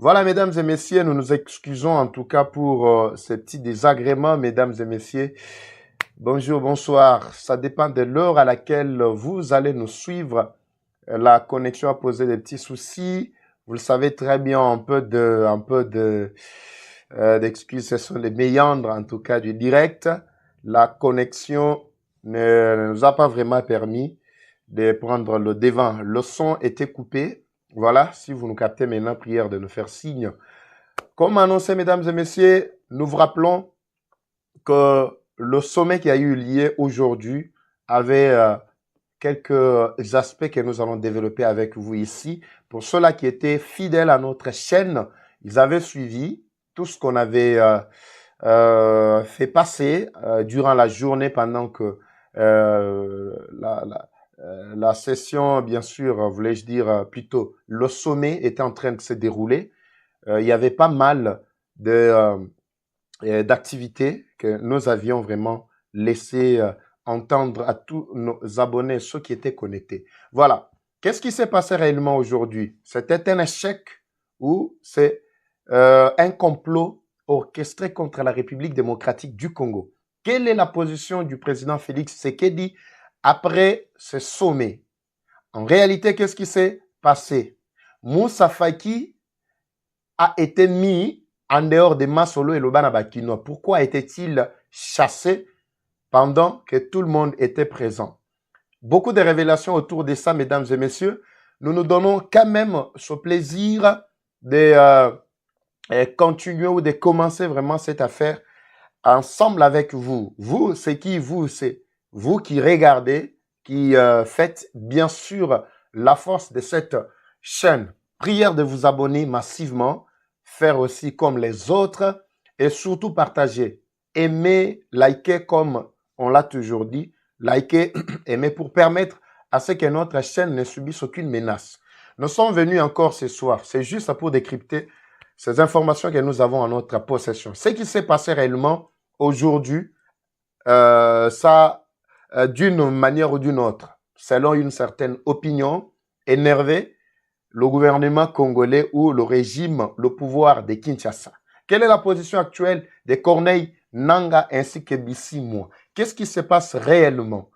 Voilà, mesdames et messieurs, nous nous excusons en tout cas pour ces petits désagréments, mesdames et messieurs. Bonjour, bonsoir. Ça dépend de l'heure à laquelle vous allez nous suivre. La connexion a posé des petits soucis. Vous le savez très bien, d'excuses, ce sont les méandres en tout cas du direct. La connexion ne nous a pas vraiment permis de prendre le devant. Le son était coupé. Voilà, si vous nous captez maintenant, prière de nous faire signe. Comme annoncé, mesdames et messieurs, nous vous rappelons que le sommet qui a eu lieu aujourd'hui avait quelques aspects que nous allons développer avec vous ici. Pour ceux-là qui étaient fidèles à notre chaîne, ils avaient suivi tout ce qu'on avait fait passer durant la journée pendant que la session, bien sûr, voulais-je dire plutôt, le sommet était en train de se dérouler. Il y avait pas mal d'activités que nous avions vraiment laissé entendre à tous nos abonnés, ceux qui étaient connectés. Voilà. Qu'est-ce qui s'est passé réellement aujourd'hui? C'était un échec ou c'est un complot orchestré contre la République démocratique du Congo? Quelle est la position du président Félix Tshisekedi après ce sommet? En réalité, qu'est-ce qui s'est passé? Moussa Faki a été mis en dehors de Masolo et Lobana Bakino. Pourquoi était-il chassé pendant que tout le monde était présent? Beaucoup de révélations autour de ça, mesdames et messieurs. Nous nous donnons quand même ce plaisir de continuer ou de commencer vraiment cette affaire ensemble avec vous. Vous, c'est qui vous? C'est vous qui regardez, qui faites bien sûr la force de cette chaîne. Prière de vous abonner massivement, faire aussi comme les autres et surtout partager. Aimer, liker comme on l'a toujours dit. Liker, aimer pour permettre à ce que notre chaîne ne subisse aucune menace. Nous sommes venus encore ce soir. C'est juste pour décrypter ces informations que nous avons en notre possession. Ce qui s'est passé réellement aujourd'hui, ça, d'une manière ou d'une autre, selon une certaine opinion, énervé le gouvernement congolais ou le régime, le pouvoir de Kinshasa. Quelle est la position actuelle de Corneille Nangaa ainsi que Bisimwa? Qu'est-ce qui se passe réellement?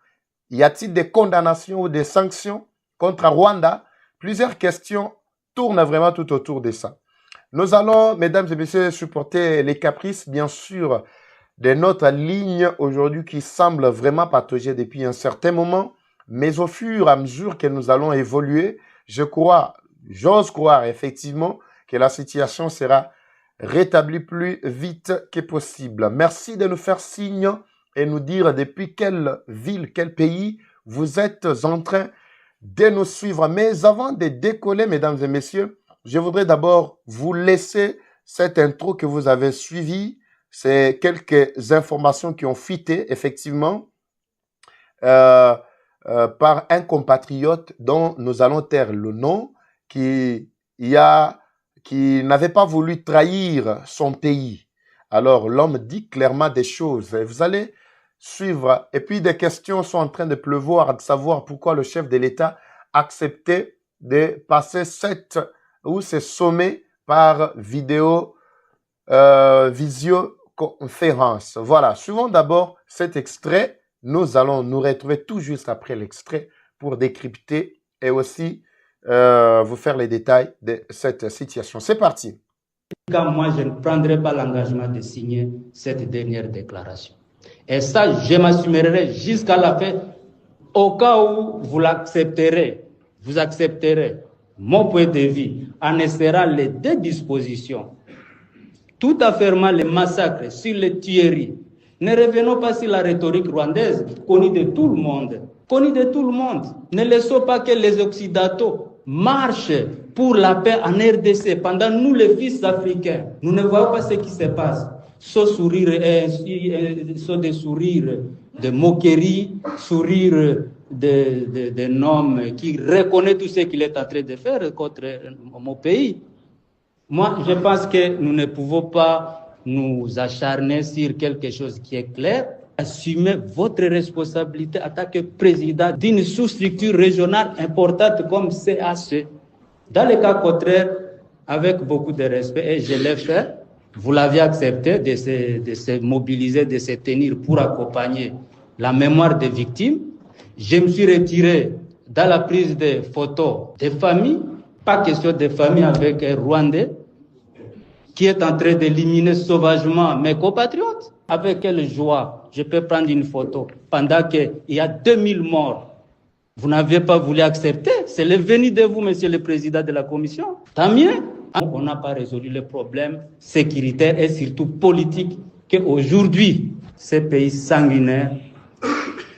Y a-t-il des condamnations ou des sanctions contre Rwanda? Plusieurs questions tournent vraiment tout autour de ça. Nous allons, mesdames et messieurs, supporter les caprices, bien sûr, de notre ligne aujourd'hui qui semble vraiment patauger depuis un certain moment. Mais au fur et à mesure que nous allons évoluer, j'ose croire effectivement que la situation sera rétablie plus vite que possible. Merci de nous faire signe et nous dire depuis quelle ville, quel pays vous êtes en train de nous suivre. Mais avant de décoller, mesdames et messieurs, je voudrais d'abord vous laisser cette intro que vous avez suivie. C'est quelques informations qui ont fuité, effectivement, par un compatriote dont nous allons taire le nom, qui n'avait pas voulu trahir son pays. Alors, l'homme dit clairement des choses. Et vous allez suivre. Et puis, des questions sont en train de pleuvoir, de savoir pourquoi le chef de l'État acceptait de passer ce sommet par visioconférence. Voilà. Suivons d'abord cet extrait. Nous allons nous retrouver tout juste après l'extrait pour décrypter et aussi vous faire les détails de cette situation. C'est parti. Moi, je ne prendrai pas l'engagement de signer cette dernière déclaration. Et ça, je m'assumerai jusqu'à la fin, au cas où vous accepterez mon point de vue en essayant les deux dispositions. Tout affairement les massacres sur les tueries. Ne revenons pas sur la rhétorique rwandaise, connue de tout le monde. Ne laissons pas que les Occidentaux marchent pour la paix en RDC. Pendant nous, les fils africains, nous ne voyons pas ce qui se passe. Ce des sourires de moquerie, sourire d'un homme qui reconnaît tout ce qu'il est en train de faire contre mon pays. Moi, je pense que nous ne pouvons pas nous acharner sur quelque chose qui est clair. Assumez votre responsabilité en tant que président d'une sous-structure régionale importante comme CAC. Dans le cas contraire, avec beaucoup de respect, et je l'ai fait. Vous l'aviez accepté de se mobiliser, de se tenir pour accompagner la mémoire des victimes. Je me suis retiré dans la prise de photos des familles. Pas question de famille avec un Rwandais qui est en train d'éliminer sauvagement mes compatriotes. Avec quelle joie je peux prendre une photo pendant qu'il y a 2000 morts. Vous n'avez pas voulu accepter. C'est le venu de vous, Monsieur le Président de la Commission. Tant mieux. On n'a pas résolu le problème sécuritaire et surtout politique qu'aujourd'hui, ce pays sanguinaire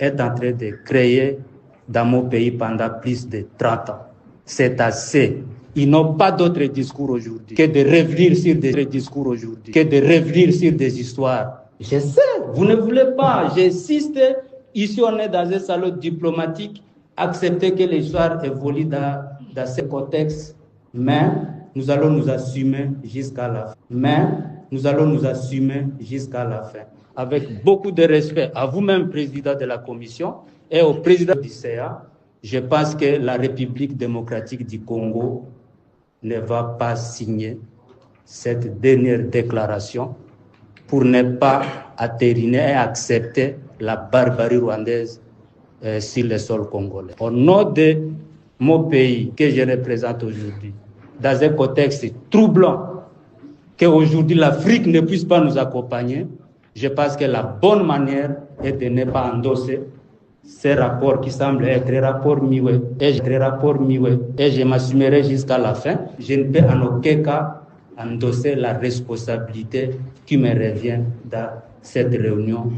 est en train de créer dans mon pays pendant plus de 30 ans. C'est assez. Ils n'ont pas d'autre discours aujourd'hui que de revenir sur des discours aujourd'hui, que de revenir sur des histoires. Je sais, vous ne voulez pas. J'insiste, ici on est dans un salon diplomatique, accepter que l'histoire évolue dans ce contexte, mais nous allons nous assumer jusqu'à la fin. Avec beaucoup de respect à vous-même, président de la Commission, et au président du CA, je pense que la République démocratique du Congo ne va pas signer cette dernière déclaration pour ne pas attériner et accepter la barbarie rwandaise sur le sol congolais. Au nom de mon pays que je représente aujourd'hui, dans un contexte troublant, qu'aujourd'hui l'Afrique ne puisse pas nous accompagner, je pense que la bonne manière est de ne pas endosser ces rapports qui semblent être des rapports miwé, et je m'assumerai jusqu'à la fin. Je ne peux en aucun cas endosser la responsabilité qui me revient dans cette réunion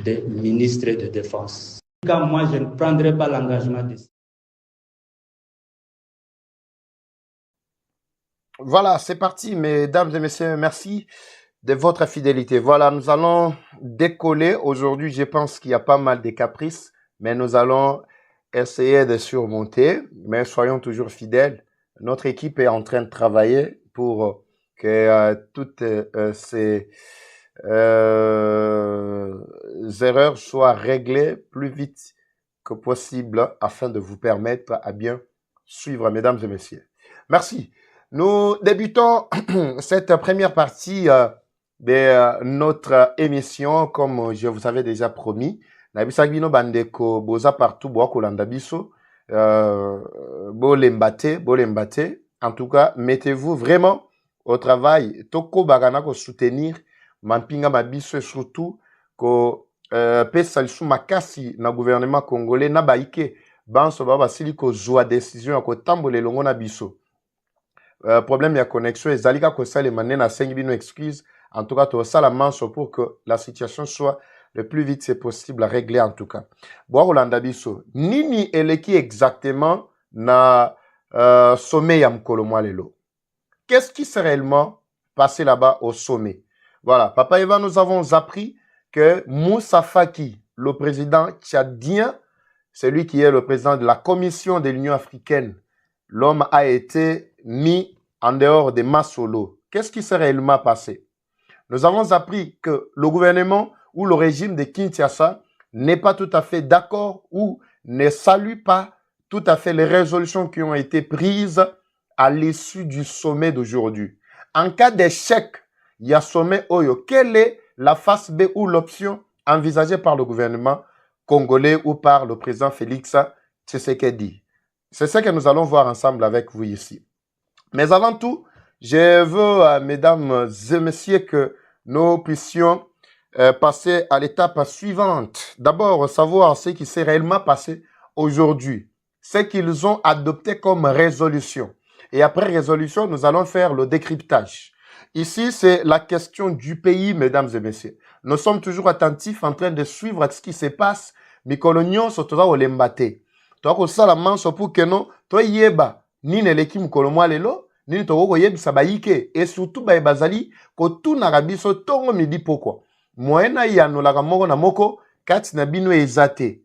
des ministres de Défense. En tout cas, moi, je ne prendrai pas l'engagement de ça. Voilà, c'est parti, mesdames et messieurs, merci de votre fidélité. Voilà, nous allons décoller. Aujourd'hui, je pense qu'il y a pas mal de caprices, mais nous allons essayer de surmonter. Mais soyons toujours fidèles. Notre équipe est en train de travailler pour que toutes ces erreurs soient réglées plus vite que possible afin de vous permettre à bien suivre, mesdames et messieurs. Merci. Nous débutons cette première partie de notre émission, comme je vous avais déjà promis. Nabisagino bandeko boza partout boako landabiso bolembate. En tout cas, mettez-vous vraiment au travail. Toko bagana ko soutenir mampinga mabiso et surtout ko pesa lisu makasi na gouvernement congolais na baike banso baba sili ko zwa décision ko tambola longo na biso. Problème ya connexion ezalika ko sala mané na sengi bino excuse. En tout cas, to sala manso pour que la situation soit le plus vite c'est possible à régler en tout cas. Boa Rolanda biso nini eleki exactement na sommet ya mkolo mwa lelo. Qu'est-ce qui s'est réellement passé là-bas au sommet? Voilà, Papa Eva, nous avons appris que Moussa Faki, le président tchadien, celui qui est le président de la Commission de l'Union africaine, l'homme a été mis en dehors de Masolo. Qu'est-ce qui s'est réellement passé? Nous avons appris que le gouvernement ou le régime de Kinshasa n'est pas tout à fait d'accord ou ne salue pas tout à fait les résolutions qui ont été prises à l'issue du sommet d'aujourd'hui. En cas d'échec, il y a sommet Oyo. Quelle est la face B ou l'option envisagée par le gouvernement congolais ou par le président Félix Tshisekedi? C'est ce que nous allons voir ensemble avec vous ici. Mais avant tout, je veux, mesdames et messieurs, que nous puissions passer à l'étape suivante. D'abord, savoir ce qui s'est réellement passé aujourd'hui. Ce qu'ils ont adopté comme résolution. Et après résolution, nous allons faire le décryptage. Ici, c'est la question du pays, mesdames et messieurs. Nous sommes toujours attentifs en train de suivre ce qui se passe. Mikolonyon sotoza olembate. Toi, ko sala manso pour que non, toi yeba, ni neleki mkolomwa lelo, ni toko yebisa baike, et surtout bazali, ko tout narabiso tongo midi pourquoi. Moena yano la moko na moko, kati na bino ezate.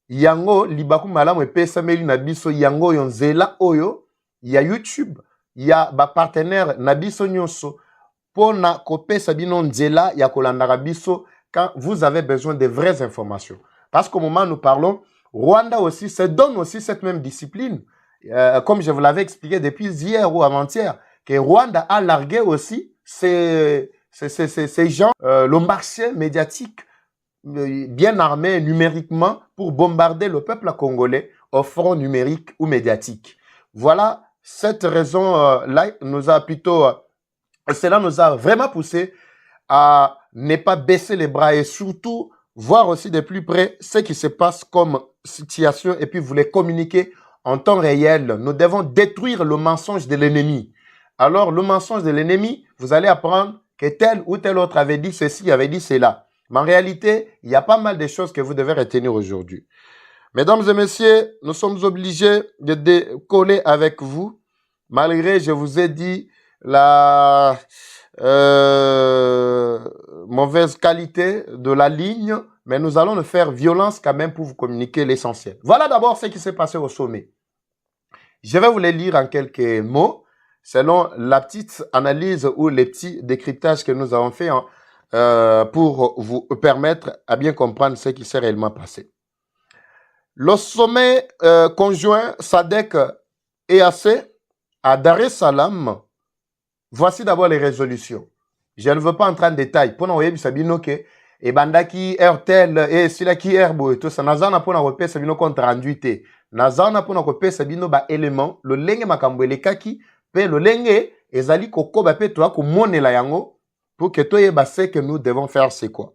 Yango, libaku malamu epesa meli na biso, yango yonzela oyo, ya YouTube, ya ba partenaire na biso nyonso, pona kopesa bino nzela ya kolandaka biso quand vous avez besoin de vraies informations. Parce qu'au moment où nous parlons, Rwanda aussi se donne aussi cette même discipline, comme je vous l'avais expliqué depuis hier ou avant-hier, que Rwanda a largué aussi ces gens, le marché médiatique bien armé numériquement pour bombarder le peuple congolais au front numérique ou médiatique. Voilà, cette raison-là nous a plutôt... cela nous a vraiment poussé à ne pas baisser les bras et surtout voir aussi de plus près ce qui se passe comme situation et puis vous les communiquer en temps réel. Nous devons détruire le mensonge de l'ennemi. Alors, le mensonge de l'ennemi, vous allez apprendre que tel ou tel autre avait dit ceci, avait dit cela. Mais en réalité, il y a pas mal de choses que vous devez retenir aujourd'hui. Mesdames et messieurs, nous sommes obligés de décoller avec vous, malgré, je vous ai dit, la mauvaise qualité de la ligne, mais nous allons nous faire violence quand même pour vous communiquer l'essentiel. Voilà d'abord ce qui s'est passé au sommet. Je vais vous les lire en quelques mots, selon la petite analyse ou les petits décryptages que nous avons fait pour vous permettre à bien comprendre ce qui s'est réellement passé. Le sommet conjoint SADC-EAC à Dar es Salaam. Voici d'abord les résolutions. Je ne veux pas entrer en détail. Pour nous, sabino que et bandaki RTL et silaki herbo et tout ça nazana pour nous repérer sabino compte rendu te. Nazana pour nous repérer sabino ba élément le lenge makambo elekaki pe le lenge ezali kokoba pe toi ko monela yango pour que toi yeba ce que nous devons faire c'est quoi.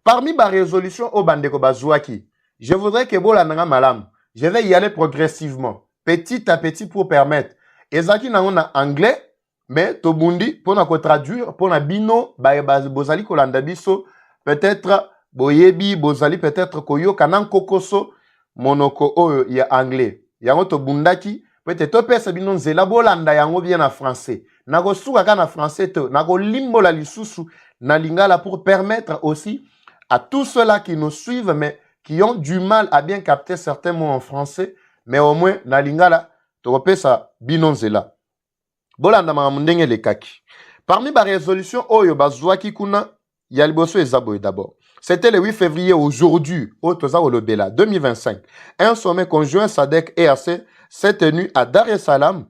Parmi les résolutions au bandeko bazouaki, je voudrais que bolananga malam. Je vais y aller progressivement, petit à petit pour permettre. Ezaki na anglais mais tobundi pour na ko traduire pour na bino ba bozali kolanda biso peut-être boyebi bozali peut-être koyo kanan kokoso monoko oyo ya anglais yango tobundaki peut-être to pesa bino nzela bolanda yango bien na français nako suka ka na français to nako limbola lisusu na lingala pour permettre aussi à tous ceux-là qui nous suivent mais qui ont du mal à bien capter certains mots en français mais au moins na lingala to pesa bino nzela. Parmi les résolutions, d'abord. C'était le 8 février aujourd'hui, au 2025. Un sommet conjoint SADC-EAC s'est tenu à Dar es Salaam,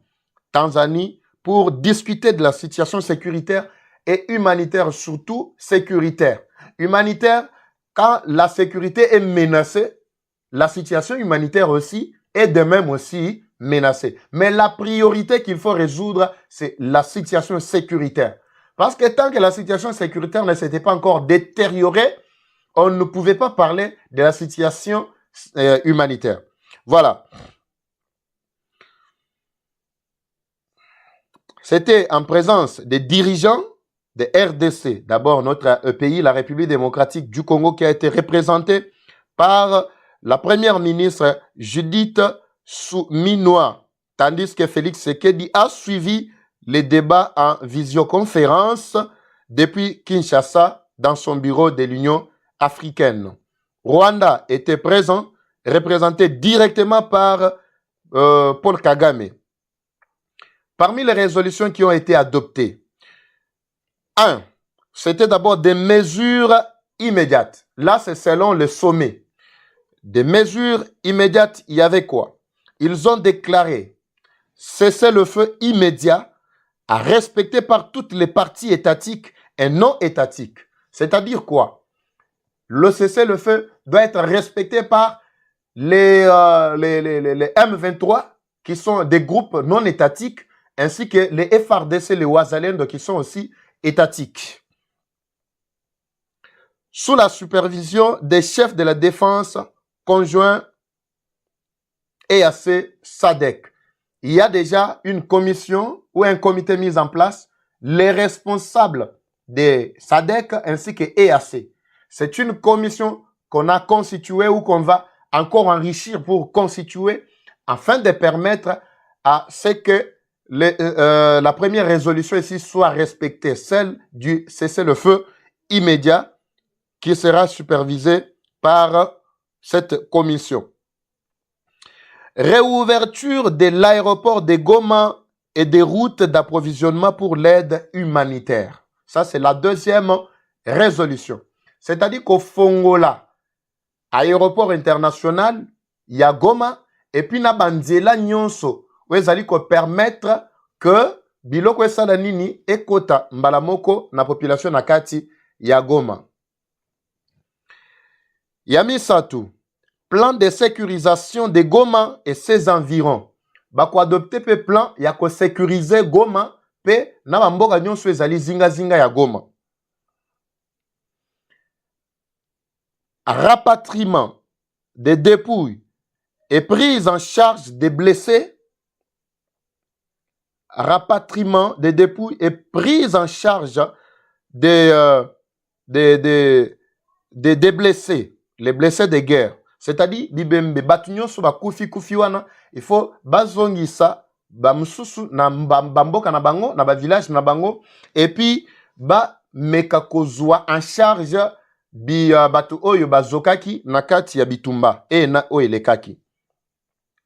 Tanzanie, pour discuter de la situation sécuritaire et humanitaire, surtout sécuritaire. Humanitaire, quand la sécurité est menacée, la situation humanitaire aussi est de même aussi menacée. Mais la priorité qu'il faut résoudre, c'est la situation sécuritaire. Parce que tant que la situation sécuritaire ne s'était pas encore détériorée, on ne pouvait pas parler de la situation humanitaire. Voilà. C'était en présence des dirigeants de RDC. D'abord, notre pays, la République démocratique du Congo, qui a été représentée par la première ministre Judith Suminwa, tandis que Félix Tshisekedi a suivi les débats en visioconférence depuis Kinshasa dans son bureau de l'Union africaine. Rwanda était présent, représenté directement par Paul Kagame. Parmi les résolutions qui ont été adoptées, 1. C'était d'abord des mesures immédiates. Là, c'est selon le sommet. Des mesures immédiates, il y avait quoi? Ils ont déclaré cessez-le-feu immédiat à respecter par toutes les parties étatiques et non étatiques. C'est-à-dire quoi? Le cessez-le-feu doit être respecté par les M23 qui sont des groupes non étatiques ainsi que les FRDC, les Ouazalendo qui sont aussi étatiques. Sous la supervision des chefs de la défense conjoints EAC SADC. Il y a déjà une commission ou un comité mis en place, les responsables des SADC ainsi que EAC. C'est une commission qu'on a constituée ou qu'on va encore enrichir pour constituer afin de permettre à ce que la première résolution ici soit respectée, celle du cessez-le-feu immédiat qui sera supervisée par cette commission. Réouverture de l'aéroport de Goma et des routes d'approvisionnement pour l'aide humanitaire. Ça, c'est la deuxième résolution. C'est-à-dire qu'au Fongola, aéroport international, il y a Goma, et puis na bandiela nyonso, où ils allaient permettre que biloko esala nini ekota mbala moko na population na kati ya Goma. Ya misato, plan de sécurisation de Goma et ses environs. Bako adopté pe plan ya ko sécuriser Goma pe na bamboka nyonso ezali zinga ya Goma. Rapatriement des dépouilles et prise en charge des blessés. Rapatriement des dépouilles et prise en charge des blessés, les blessés de guerre. C'est-à-dire, bibembe batunyo so bakufi kufi wana, il faut bazongisa ba mususu na bamboka na bango, na ba village na bango, et puis ba meka kozwa en charge bi batu oyo bazokaki na kati ya bitumba e na oyo lekaki.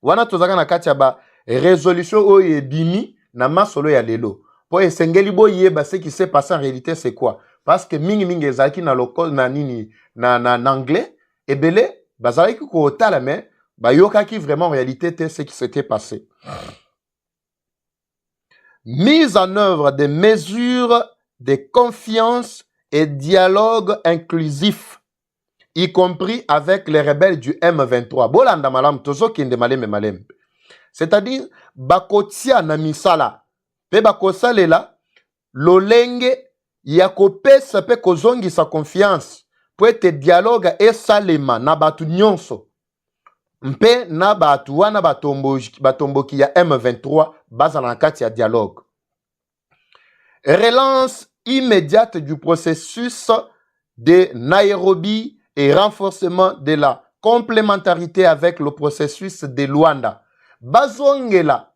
Wana tozaka na kati ya ba résolution oyo ebimi na masolo ya lelo. Po esengeli boyeba ce qui s'est passé en réalité c'est quoi? Parce que mingi ezalaki na local na nini na anglais ebele bazalaki ko tala mais bayokaki vraiment en réalité ce qui s'était passé. Mise en œuvre des mesures de confiance et dialogue inclusif, y compris avec les rebelles du M23. Bolanda malam tozo kinde malem. C'est-à-dire bakotia na misala pe bakosalela lolenge ya kopesa pe kozongi sa confiance pour ete dialogue esalema na batu nyonso mpe na batu wana batomboki ya M23 bazala na kati ya dialogue. Relance immédiate du processus de Nairobi et renforcement de la complémentarité avec le processus de Luanda. Bazongela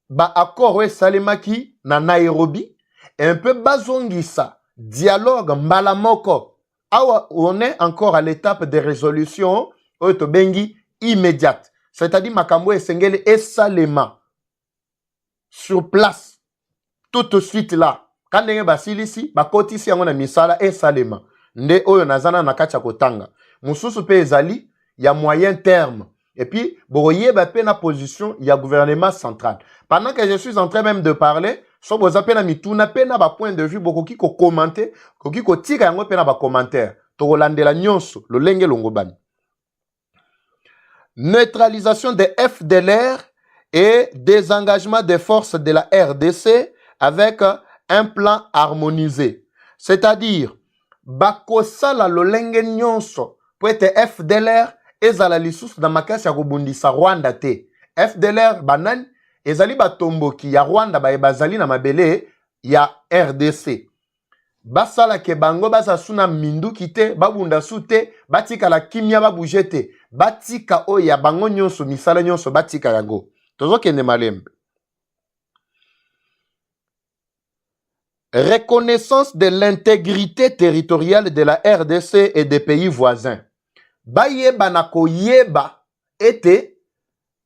ba accord esalemaki na Nairobi un peu bazongisa dialogue mbalamoko. Awa on est encore à l'étape de résolution otobengi immédiate. C'est-à-dire makambo esengeli esalema sur place tout de suite là. Quand ndenge basilisi bakotisi yango na misala esalema nde oyo nazana na kati ya kotanga. Mususu pe ezali ya moyen terme. Et puis, boyeba pe na position ya gouvernement central. Pendant que je suis en train même de parler, so boza pe na mituna pe na ba point de vue bokoki ko commenter, koki ko tika yango pe na ba commentaire. To landela nyonso, lo lenge longobani. Neutralisation des FDLR et désengagement des forces de la RDC avec un plan harmonisé. C'est-à-dire, bakosala lo lenge nyonso pour être FDLR ezala lisusu na makasi ya kobundisa Rwanda te. FDLR banan ezali batomboki ya Rwanda bazali na mabele ya RDC. Basala ke bango basasuna minduki te, babunda su te, batika la kimia babuje te. Batika o ya bango nyonso misala nyonso batika yango. Tozo kende malembe. Reconnaissance de l'intégrité territoriale de la RDC et des pays voisins. Bayeba na koyeba ete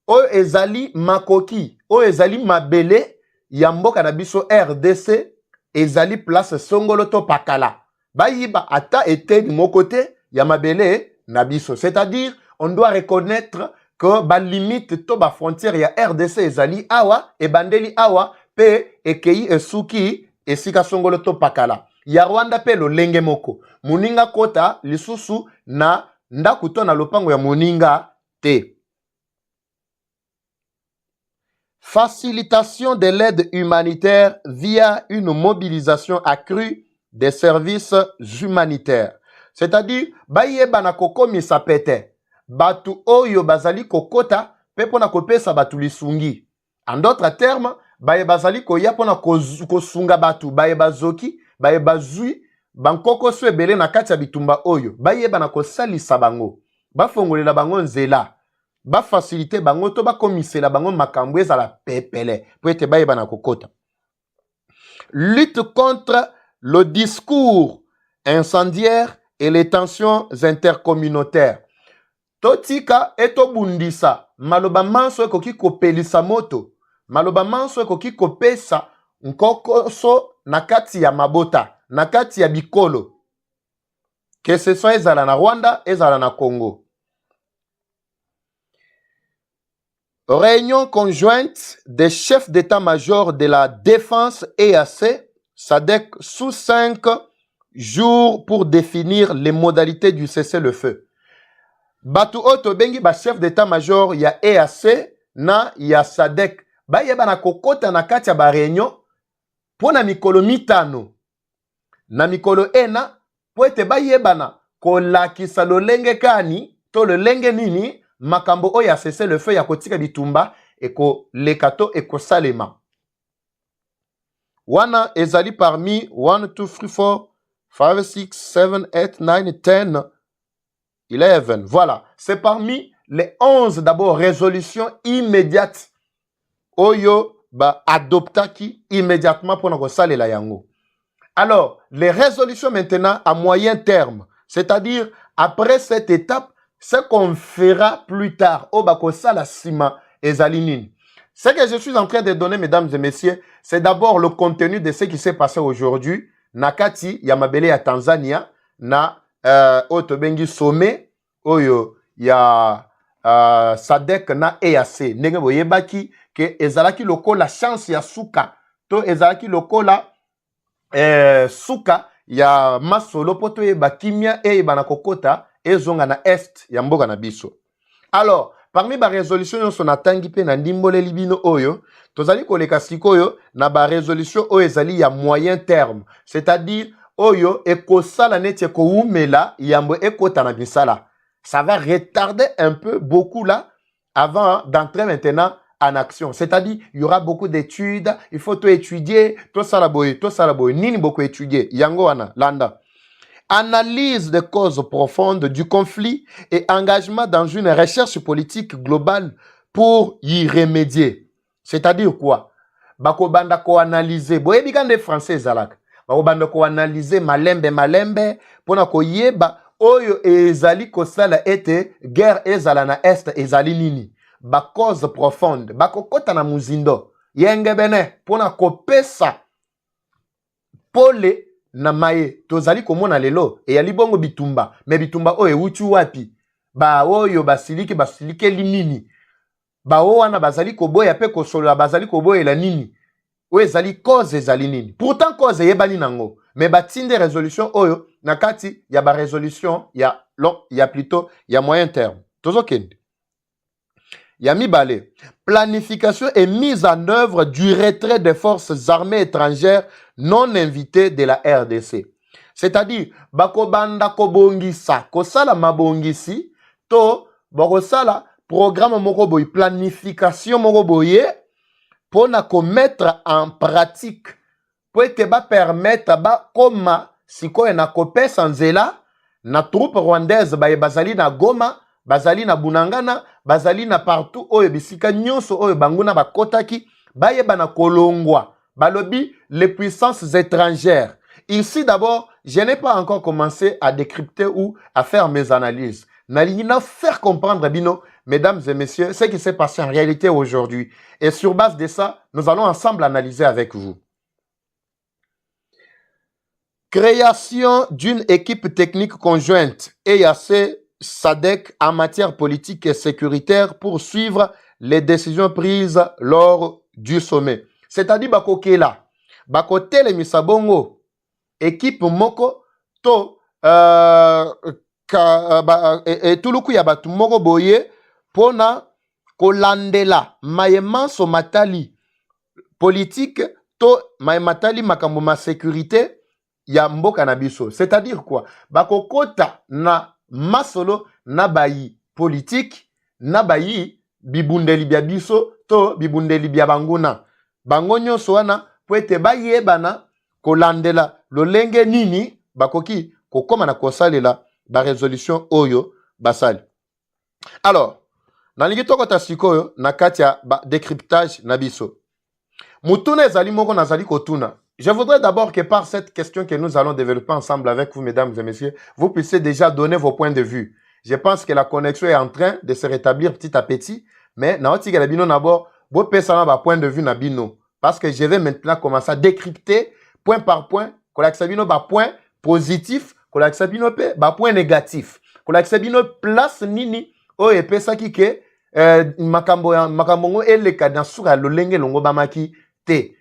o ezali makoki o ezali mabele ya mboka na biso RDC ezali place songolo to pakala. Bayeba ata ete ni mokote ya mabele na biso. C'est-à-dire on doit reconnaître que ba limite to ba frontière ya RDC ezali awa e bandeli awa pe ekei esuki esika songolo to pakala. Ya Rwanda pe lo lenge moko. Muninga kota lisusu na ndakuto na lopango ya moninga te. Facilitation de l'aide humanitaire via une mobilisation accrue des services humanitaires. C'est-à-dire, bayeba na kokomisa pete. Batu oyo bazali kokota pepo na kopesa batu lisungi. En d'autres termes, bayeba bazali koya pona kosunga batu. Bayeba zoki, bayeba zui, bankoko so ebele na kati ya bitumba oyo. Bayeba na kosalisa bango. Bafongolela bango nzela. Ba faciliter bango to ba komisela bango makambo ezala pepele po ete bayeba na kokota. Lutte contre le discours incendiaire et les tensions intercommunautaires. Totika eto bundisa maloba manso ekoki kopelisa moto. Maloba manso ekoki kopesa nkokoso na kati ya mabota, na kati ya bikolo. Que ce soit ezala na Rwanda, ezala na Congo. Réunion conjointe des chefs d'état-major de la défense EAC, SADC, sous 5 jours pour définir les modalités du cessez-le-feu. Batu oto bengi ba chef d'état-major ya EAC na ya SADC. Ba yeba na kokota na kati ya ba réunion pona mikolo mitano. Na mikolo ena po ete ba yeba na kolakisa lolenge kani to lolenge nini makambo oya cessez-le-feu ya kotika bitumba eko lekato eko salema. Wana ezali parmi 1, 2, 3, 4, 5, 6, 7, 8, 9, 10, 11. Voilà. C'est parmi les 11 d'abord résolutions immédiates. Oyo ba adoptaki immédiatement pour nous saler la yango. Alors, les résolutions maintenant à moyen terme, c'est-à-dire après cette étape, ce qu'on fera plus tard, au bako sala sima ezalinin. Ce que je suis en train de donner, mesdames et messieurs, c'est d'abord le contenu de ce qui s'est passé aujourd'hui. Nakati, Yamabele ya Tanzania, na Otobengi Sommet, Oyo, ya SADC na EAC. Nenge boyebaki, que ezalaki lokola chance ya suka. To ezalaki lokola suka ya masolo poto yeba kimia yeba kokota ezonga na est ya mboka na biso. Alors, parmi ba résolution yon son atangi pe na ndimbole libino oyo, tozali koleka sikoyo na ba résolution oyo ezali ya moyen terme, c'est-à-dire oyo ekosala neti ekoumela yambo ekota na bisala. Ça va retarder un peu beaucoup là avant d'entrer maintenant en action. C'est-à-dire, il y aura beaucoup d'études, il faut tout étudier, tout salaboy, nini beaucoup étudier. Yango ana, landa. Analyse des causes profondes du conflit et engagement dans une recherche politique globale pour y remédier. C'est-à-dire quoi? Bako banda ko analyser. Boye bikande français zalak. Bako banda ko analyser malembe, pona ko yeba oyo ezali ko sala ete guerre ezala na est ezali nini. Ba cause profonde, ba kokota na muzindo, yenge bene, pona kopesa pole na maye, tozali komona lelo, e yali bongo bitumba, me bitumba oye uchu wapi, ba oyo basilike li nini, ba o wana bazali koboya pe kosola bazali koboya la nini, oye zali cause ezali nini, pourtant cause yebani nango, me batinde résolution oyo, nakati ya ba résolution, ya long, ya plutôt, ya moyen terme, tozo kende. Yami Balé, planification et mise en œuvre du retrait des forces armées étrangères non invitées de la RDC. C'est-à-dire, bako banda ko bongisa, ko sala mabongisi, to bako sala programme moko boy, planification moko boye, pour na ko mettre en pratique, pour te ba permettre ba koma siko na ko pesa nzela na troupe rwandaise ba bazali na Goma, bazali na Bunangana, bazali na partout oyo bisika nyonso oyo banguna bakotaki, bayeba na kolongwa, balobi les puissances étrangères. Ici d'abord, je n'ai pas encore commencé à décrypter ou à faire mes analyses. Nalina faire comprendre bino, mesdames et messieurs, ce qui s'est passé en réalité aujourd'hui. Et sur base de ça, nous allons ensemble analyser avec vous. Création d'une équipe technique conjointe EAC SADC en matière politique et sécuritaire pour suivre les décisions prises lors du sommet. C'est-à-dire bako kela, bako tele misabongo, équipe moko to tuluku ya batu moko boye pona kolandela mayemanso matali politique to mayematali makambo ma sécurité ya mboka na biso. C'est-à-dire quoi? Bako kota na masolo na bayi politique na bayi bibundeli bia biso to bibundeli bia banguna bango nyonso wana po ete bayebana kolandela lolenge nini bakoki kokoma na kosalela ba résolution oyo basali. Alors nalingi tokota sikoyo na kati ya ba décryptage na biso mutuna ezali moko nazali kotuna. Je voudrais d'abord que par cette question que nous allons développer ensemble avec vous, mesdames et messieurs, vous puissiez déjà donner vos points de vue. Je pense que la connexion est en train de se rétablir petit à petit, mais naoti galabino d'abord, vous pouvez savoir point de vue nabino, parce que je vais maintenant commencer à décrypter point par point, kolaksabino ba point positif, kolaksabino pe ba point négatif, kolaksabino place nini o epesa ki ke makambo eleka na suka lolenge longo bamaki te.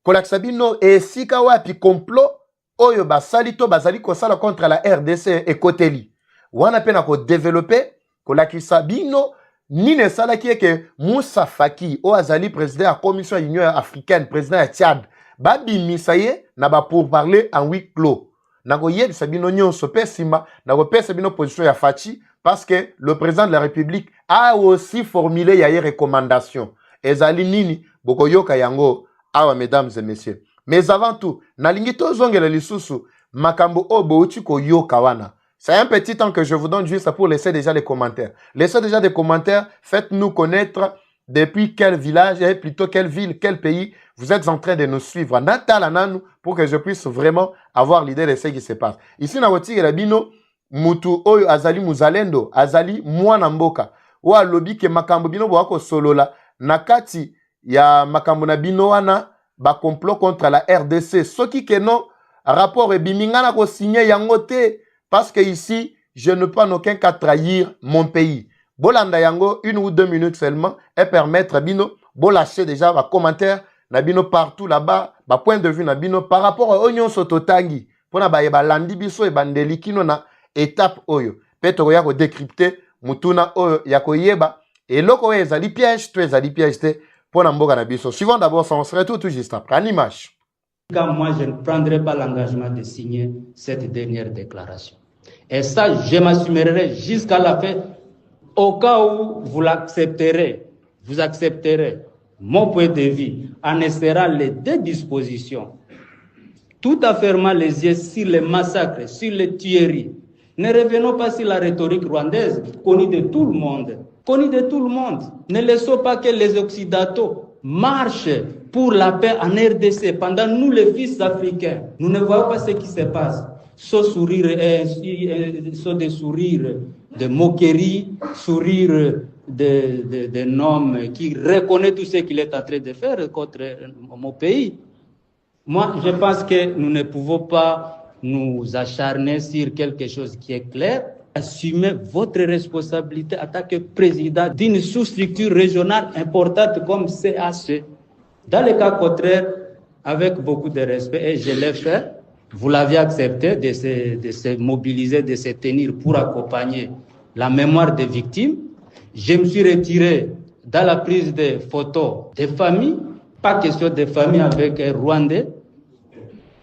Kolakisa bino esika wapi complot oyo basali to bazali kosala contre la RDC ekoteli. Wana pe na ko développer kolakisa bino nini esalaki eke Moussa Faki o azali président ya commission ya Union africaine, président ya Tchad, babimisa ye na ba pour parler en huis clos. Na ko yebisa bino nyonso pe sima na ko pesa bino position ya Fachi parce que le président de la République a aussi formulé ya recommandation. Ezali nini bokoyoka yango awa mesdames et messieurs. Mais avant tout, nalingi tozongela lisusu makambo o bouti koyoka wana. C'est un petit temps que je vous donne juste pour laisser déjà les commentaires. Laissez déjà des commentaires, faites-nous connaître depuis quel village, et plutôt quelle ville, quel pays vous êtes en train de nous suivre. Natalananu pour que je puisse vraiment avoir l'idée de ce qui se passe. Ici, na woti rabino mutu oyo azali muzalendo, azali mwana mboka. Wa lobi ke makambo bino bo wako solola nakati ya makambo na bino wana ba complot contre la RDC. Soki ke non rapport e bimingana ko signer yango te parce que ici je ne peux en aucun cas trahir mon pays. Bolanda yango 1 ou 2 minutes seulement et permettre bino bo lâcher déjà ba commentaire na bino partout là-bas, ba point de vue na bino par rapport à onyon sototangi. Pona ba yeba landi biso e bandeli kino na étape oyo. Petro ya ko décrypter mutuna oyo ya ko yeba et loko ezali piège, to ezali piège te pona mboka na biso. Suivons d'abord ça, on se retrouve tout juste après en image. Moi, je ne prendrai pas l'engagement de signer cette dernière déclaration. Et ça, je m'assumerai jusqu'à la fin. Au cas où vous l'accepterez, vous accepterez mon point de vue en essayant les deux dispositions, tout en fermant les yeux sur les massacres, sur les tueries. Ne revenons pas sur la rhétorique rwandaise, connue de tout le monde. Connue de tout le monde. Ne laissons pas que les Occidentaux marchent pour la paix en RDC pendant nous, les fils africains. Nous ne voyons pas ce qui se passe. Ce sourire, des sourires de moquerie, sourire d'un homme qui reconnaît tout ce qu'il est en train de faire contre mon pays. Moi, je pense que nous ne pouvons pas nous acharner sur quelque chose qui est clair. Assumez votre responsabilité en tant que président d'une sous-structure régionale importante comme CAC. Dans le cas contraire, avec beaucoup de respect, et je l'ai fait, vous l'aviez accepté de se mobiliser, de se tenir pour accompagner la mémoire des victimes. Je me suis retiré dans la prise de photos des familles, pas question de famille avec un Rwandais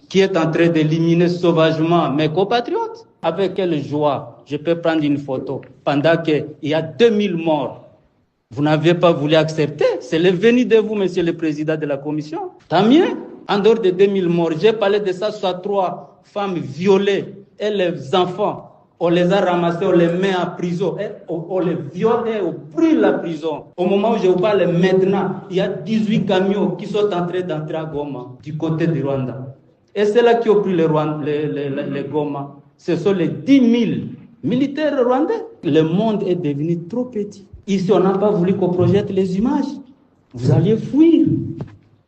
qui est en train d'éliminer sauvagement mes compatriotes. Avec quelle joie je peux prendre une photo pendant qu'il y a 2000 morts. Vous n'avez pas voulu accepter. C'est le venu de vous, monsieur le président de la commission. Tant mieux. En dehors de 2000 morts, j'ai parlé de ça, soit 3 femmes violées et les enfants. On les a ramassés, on les met en prison, on les viole et on brûle la prison. Au moment où je vous parle maintenant, il y a 18 camions qui sont en train d'entrer à Goma, du côté du Rwanda. Et c'est là qui ont pris les Goma. Ce sont les 10 000 militaires rwandais. Le monde est devenu trop petit. Ici, on n'a pas voulu qu'on projette les images. Vous alliez fuir.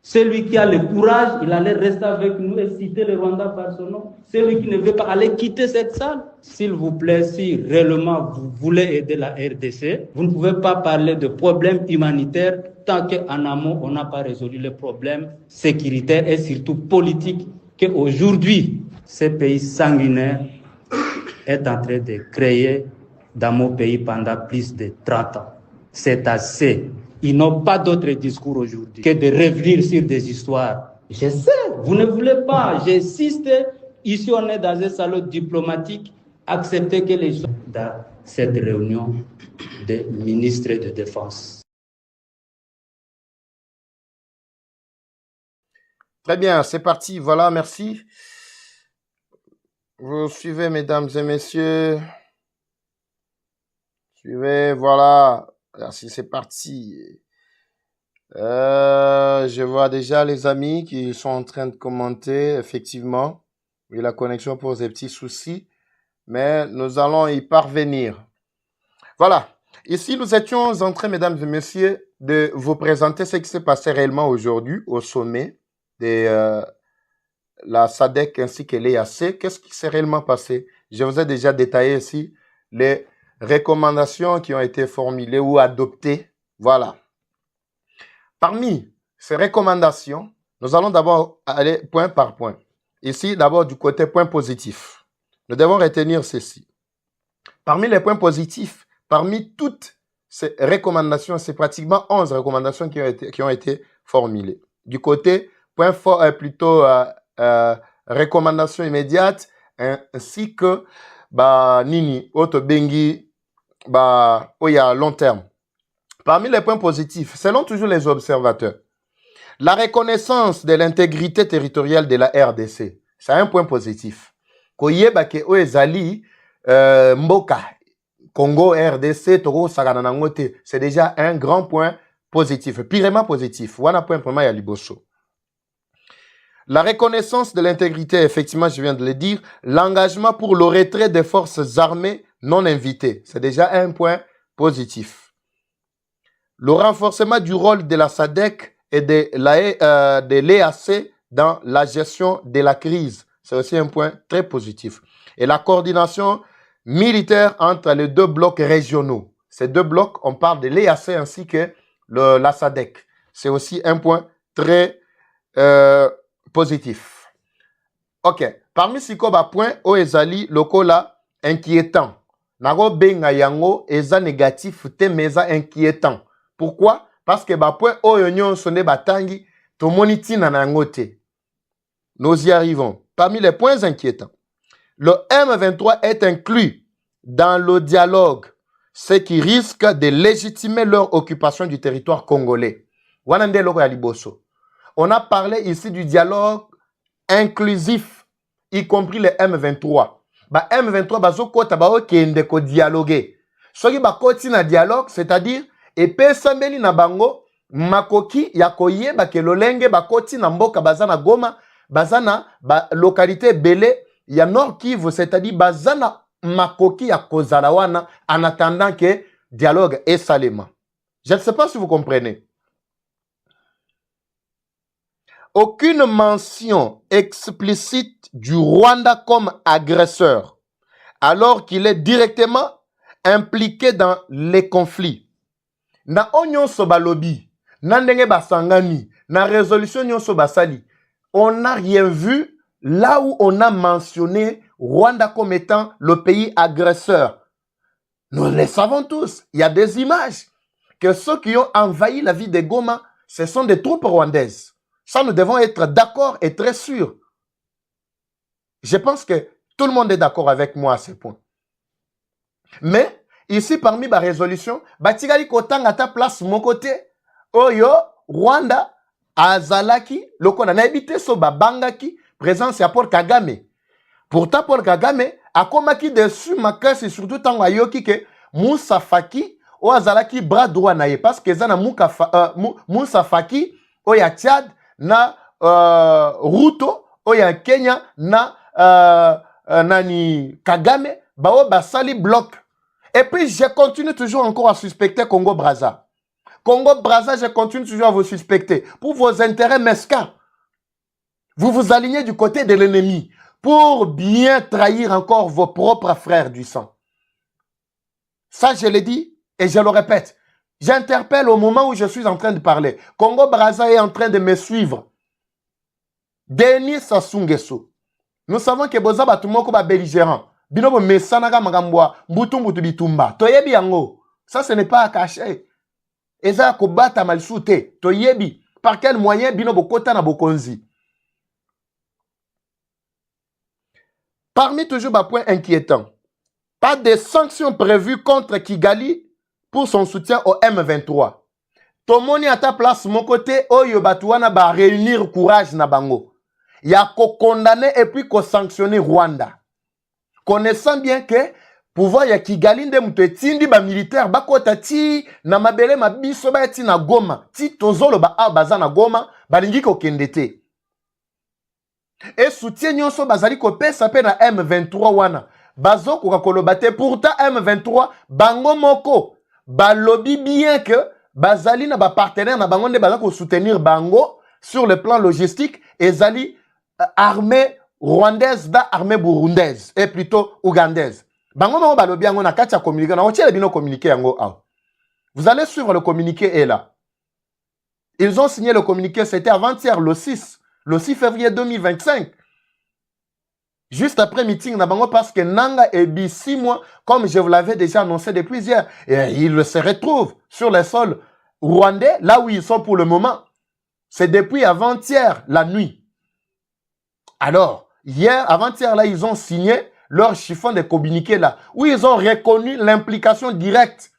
Celui qui a le courage, il allait rester avec nous et citer le Rwanda par son nom. Celui qui ne veut pas aller quitter cette salle. S'il vous plaît, si réellement vous voulez aider la RDC, vous ne pouvez pas parler de problèmes humanitaires tant qu'en amont, on n'a pas résolu les problèmes sécuritaires et surtout politiques qu'aujourd'hui, ce pays sanguinaire est en train de créer dans mon pays pendant plus de 30 ans. C'est assez. Ils n'ont pas d'autre discours aujourd'hui que de revenir sur des histoires. Je sais, vous ne voulez pas. J'insiste, ici on est dans un salon diplomatique. Acceptez que les gens dans cette réunion des ministres de Défense. Très bien, c'est parti. Voilà, merci. Vous suivez, mesdames et messieurs. Suivez, voilà. Merci, c'est parti. Je vois déjà les amis qui sont en train de commenter, effectivement. Oui, la connexion pose des petits soucis, mais nous allons y parvenir. Voilà. Ici, nous étions en train, mesdames et messieurs, de vous présenter ce qui s'est passé réellement aujourd'hui au sommet de la SADC ainsi que l'EAC. Qu'est-ce qui s'est réellement passé? Je vous ai déjà détaillé ici les recommandations qui ont été formulées ou adoptées. Voilà. Parmi ces recommandations, nous allons d'abord aller point par point. Ici, d'abord du côté point positif. Nous devons retenir ceci. Parmi les points positifs, parmi toutes ces recommandations, c'est pratiquement 11 recommandations qui ont été formulées. Du côté point fort, recommandation immédiate, ainsi que nini auto bengi oya long terme. Parmi les points positifs, selon toujours les observateurs, la reconnaissance de l'intégrité territoriale de la RDC, c'est un point positif. Koyeba ke oezali mboka Congo RDC Togo Sagananangote, c'est déjà un grand point positif, pirement positif. Wana point vraiment ya liboso. La reconnaissance de l'intégrité, effectivement, je viens de le dire. L'engagement pour le retrait des forces armées non invitées. C'est déjà un point positif. Le renforcement du rôle de la SADC et de l'EAC dans la gestion de la crise. C'est aussi un point très positif. Et la coordination militaire entre les deux blocs régionaux. Ces deux blocs, on parle de l'EAC ainsi que la SADC. C'est aussi un point très positif. Ok. Parmi ces points, ezali lokola inquiétant. Nago benga yango eza négatif te meza inquiétant. Pourquoi? Parce que point oyonyon sonne batangi to moniti nanangote. Nous y arrivons. Parmi les points inquiétants, le M23 est inclus dans le dialogue, ce qui risque de légitimer leur occupation du territoire congolais. Wanande loko ya liboso. On a parlé ici du dialogue inclusif, y compris le M23. M23 bazokota kende ko dialoguer. Soki bakoti na dialogue, c'est-à-dire epesambeli na bango makoki ya koyeba ke lolenge bakoti na mboka bazana Goma, bazana localité belé ya Nord Kivu, c'est-à-dire bazana makoki ya kozala wana en attendant que dialogue est salement. Je ne sais pas si vous comprenez. Aucune mention explicite du Rwanda comme agresseur, alors qu'il est directement impliqué dans les conflits. Na onyon sobalobi, na ndenge basangani, na résolution nyon sobasali, on n'a rien vu là où on a mentionné Rwanda comme étant le pays agresseur. Nous le savons tous. Il y a des images que ceux qui ont envahi la ville de Goma, ce sont des troupes rwandaises. Ça, nous devons être d'accord et très sûrs. Je pense que tout le monde est d'accord avec moi à ce point. Mais, ici, parmi ma résolution, Batigali Kotang à ta place, mon côté, Oyo, Rwanda, Azalaki, Loko na habité so Bangaki, présence à Paul Kagame. Pourtant, Paul Kagame, a komaki dessus ma casse, surtout tant Ayoki que Moussa Faki, ou Azalaki bras droit naye, parce que Zana Moussa Faki, Oya Tchad, na Ruto, Oya Kenya, na Nani Kagame, Bao Basali bloc. Et puis, je continue toujours encore à suspecter Congo-Brazza. Congo-Brazza, je continue toujours à vous suspecter. Pour vos intérêts mesquins, vous vous alignez du côté de l'ennemi pour bien trahir encore vos propres frères du sang. Ça, je l'ai dit et je le répète. J'interpelle au moment où je suis en train de parler. Congo-Brazza est en train de me suivre. Denis Sassou Nguesso. Nous savons que Boza Batumoko ba belligérant. Binobo mesanaga magambwa mbutu mbutu bitumba. Toyebi yango. Ça, ce n'est pas à cacher. Eza kobata malsoute. Toyebi. Par quel moyen binobo kota na bokonzi. Parmi toujours ma point inquiétant. Pas de sanctions prévues contre Kigali pour son soutien au M23. Tomoni à ta place, mon côté, Oyo Batuana va réunir courage na bango. Il y a qu'à condamner et puis qu'à sanctionner Rwanda. Connaissant bien que pouvoir ya Kigali nde muto etindi ba militaire bakota ti na mabele mabiso ba ti na Goma ti tozolo ba baza na Goma balingi ko kendete. Et soutien nyonso bazali ko pesa pe na M23 wana bazo ko koloba te pourtant M23 bango moko balobi bien que bazali na ba partenaire na bango nde baza ko soutenir bango sur le plan logistique ezali armée rwandaise da armée burundaise et plutôt ougandaise. Bango bango balobi yango na kati ya communiqué, na otiele bino communiqué yango awa. Vous allez suivre le communiqué est là. Ils ont signé le communiqué, c'était avant-hier, le 6 février 2025. Juste après meeting, parce que Nanga et Bi 6 mois, comme je vous l'avais déjà annoncé depuis hier, et ils se retrouvent sur les sols rwandais, là où ils sont pour le moment. C'est depuis avant-hier, la nuit. Alors, hier, avant-hier, là, ils ont signé leur chiffon de communiqué là, où ils ont reconnu l'implication directe.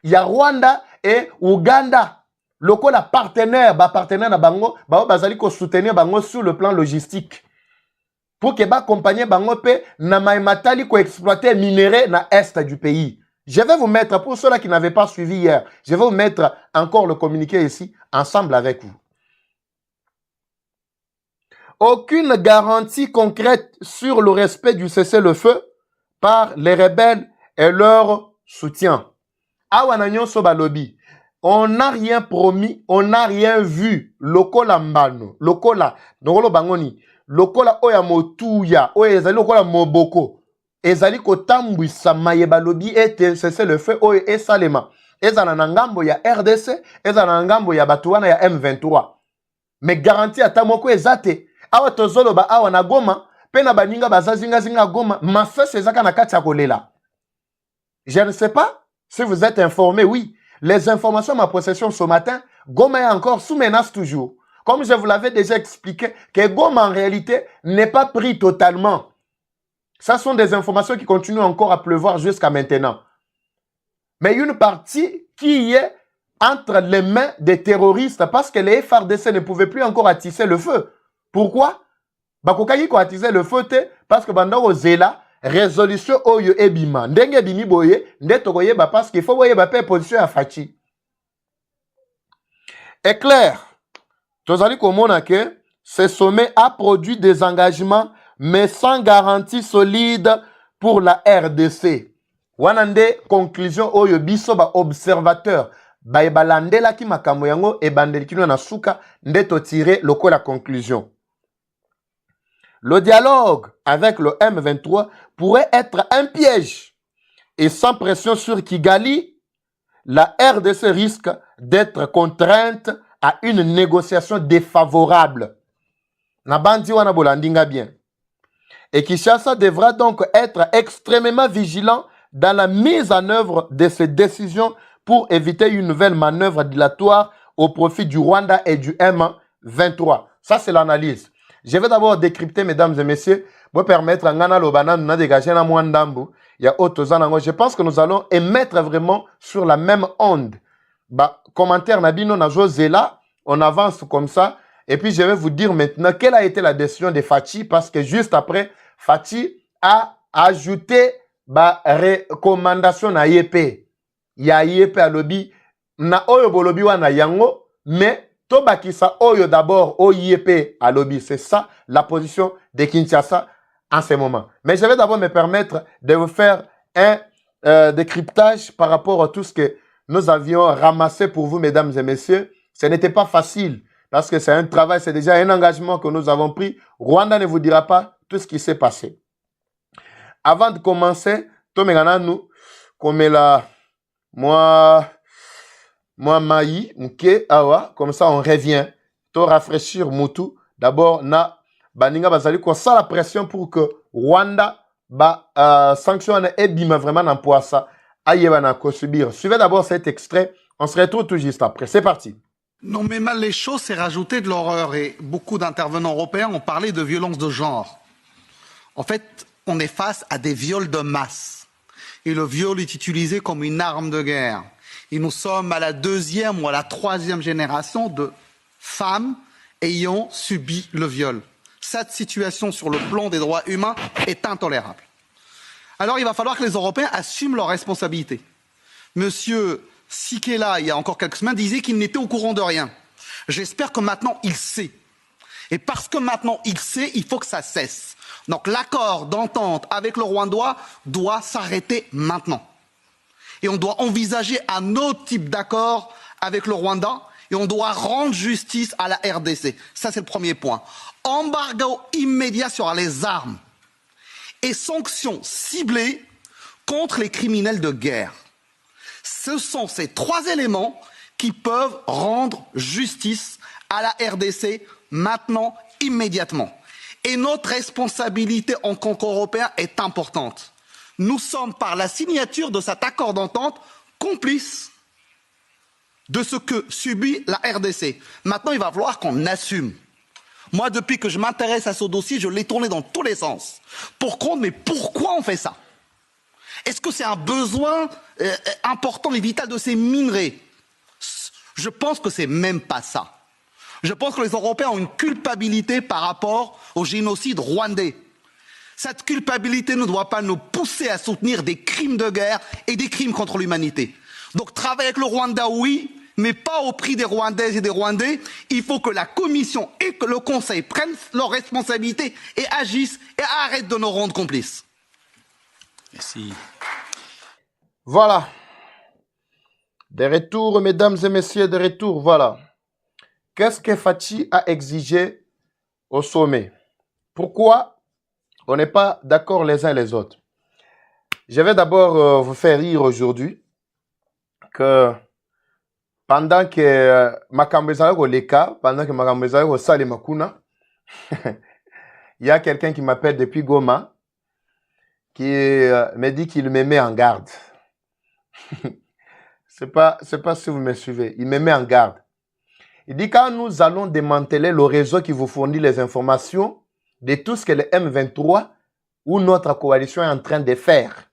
Il y a Rwanda et Ouganda. Local partenaire, partenaire na bango, bazali ko soutenir bango sur le plan logistique. Pour que accompagner bango pe na maimatali ko exploiter minerais na est du pays. Je vais vous mettre, pour ceux-là qui n'avaient pas suivi hier, je vais vous mettre encore le communiqué ici, ensemble avec vous. Aucune garantie concrète sur le respect du cessez-le-feu par les rebelles et leur soutien. Awananyon Sobalobi. On n'a rien promis, on n'a rien vu. Lokola mbano, lokola, nongolo bangoni, lokola oya motuya, oya ezali lokola moboko. Ezali kotambwisa mayebalobi ete cessez le feu oya esalema. Ezana na ngambo ya RDC, ezana na ngambo ya batuwana ya M23. Mais garantie atamoko ezate. Awa tozolo ba awa na Goma, pena baninga bazazinga Goma, mafese ezaka na kati ya kolela. Je ne sais pas si vous êtes informés, oui. Les informations à ma possession ce matin, Goma est encore sous menace toujours. Comme je vous l'avais déjà expliqué, que Goma en réalité n'est pas pris totalement. Ce sont des informations qui continuent encore à pleuvoir jusqu'à maintenant. Mais une partie qui est entre les mains des terroristes parce que les FARDC ne pouvaient plus encore attiser le feu. Pourquoi? Bakokaki ko attiser le feu parce que bandako zela résolution oyo ebima ndenge bimi boye ndeto koyeba parce qu'il faut boye ba position ya fachi. Est clair. Tozali komona que ce sommet a produit des engagements mais sans garantie solide pour la RDC. Wanande conclusion oyo biso ba observateur ba ebalandela ki makambo yango ebandeli kino na suka ndeto tirer lokola conclusion. Le dialogue avec le M23 pourrait être un piège. Et sans pression sur Kigali, la RDC risque d'être contrainte à une négociation défavorable. Nabandi wana bolandinga bien. Et Kinshasa devra donc être extrêmement vigilant dans la mise en œuvre de ces décisions pour éviter une nouvelle manœuvre dilatoire au profit du Rwanda et du M23. Ça, c'est l'analyse. Je vais d'abord décrypter, mesdames et messieurs, pour permettre à Ngana Lobana de dégager la Mwandambu. Il y a Otozanango. Je pense que nous allons émettre vraiment sur la même onde. Commentaire Nabino Najo Zela, on avance comme ça. Et puis je vais vous dire maintenant quelle a été la décision de Fachi, parce que juste après, Fachi a ajouté recommandation à IEP. Il y a IEP à lobby, na oyo bolobi wana yango, mais Tobakisa Oyo d'abord, OIEP à lobby. C'est ça la position de Kinshasa en ce moment. Mais je vais d'abord me permettre de vous faire un décryptage par rapport à tout ce que nous avions ramassé pour vous, mesdames et messieurs. Ce n'était pas facile parce que c'est un travail, c'est déjà un engagement que nous avons pris. Rwanda ne vous dira pas tout ce qui s'est passé. Avant de commencer, Tomegana nous, comme là, moi, Maï, ok, awa, comme ça on revient. To rafraîchir Moutou. D'abord, na baninga bazali ko ça la pression pour que Rwanda sanctionne et bima vraiment en poissa ayeba na ko subir. Suivez d'abord cet extrait. On se retrouve tout juste après. C'est parti. Non mais mal les choses, c'est rajouter de l'horreur et beaucoup d'intervenants européens ont parlé de violence de genre. En fait, on est face à des viols de masse. Et le viol est utilisé comme une arme de guerre. Et nous sommes à la 2e ou à la 3e génération de femmes ayant subi le viol. Cette situation sur le plan des droits humains est intolérable. Alors il va falloir que les Européens assument leurs responsabilités. Monsieur Sikela, il y a encore quelques semaines, disait qu'il n'était au courant de rien. J'espère que maintenant il sait. Et parce que maintenant il sait, il faut que ça cesse. Donc l'accord d'entente avec le Rwanda doit s'arrêter maintenant. Et on doit envisager un autre type d'accord avec le Rwanda et on doit rendre justice à la RDC. Ça, c'est le premier point. Embargo immédiat sur les armes et sanctions ciblées contre les criminels de guerre. Ce sont ces trois éléments qui peuvent rendre justice à la RDC maintenant, immédiatement. Et notre responsabilité en tant qu'Européens est importante. Nous sommes, par la signature de cet accord d'entente, complices de ce que subit la RDC. Maintenant, il va falloir qu'on assume. Moi, depuis que je m'intéresse à ce dossier, je l'ai tourné dans tous les sens. Mais pourquoi on fait ça? Est-ce que c'est un besoin important et vital de ces minerais? Je pense que c'est même pas ça. Je pense que les Européens ont une culpabilité par rapport au génocide rwandais. Cette culpabilité ne doit pas nous pousser à soutenir des crimes de guerre et des crimes contre l'humanité. Donc travailler avec le Rwanda, oui, mais pas au prix des Rwandaises et des Rwandais. Il faut que la Commission et que le Conseil prennent leurs responsabilités et agissent et arrêtent de nous rendre complices. Merci. Voilà. Des retours, mesdames et messieurs, des retours, voilà. Qu'est-ce que Fachi a exigé au sommet? Pourquoi on n'est pas d'accord les uns les autres? Je vais d'abord vous faire rire aujourd'hui que pendant que makambo ezalaki koleka, pendant que makambo ezalaki kosalema kuna, il y a quelqu'un qui m'appelle depuis Goma qui me dit qu'il me met en garde. C'est pas si vous me suivez. Il me met en garde. Il dit quand nous allons démanteler le réseau qui vous fournit les informations de tout ce que le M23 ou notre coalition est en train de faire.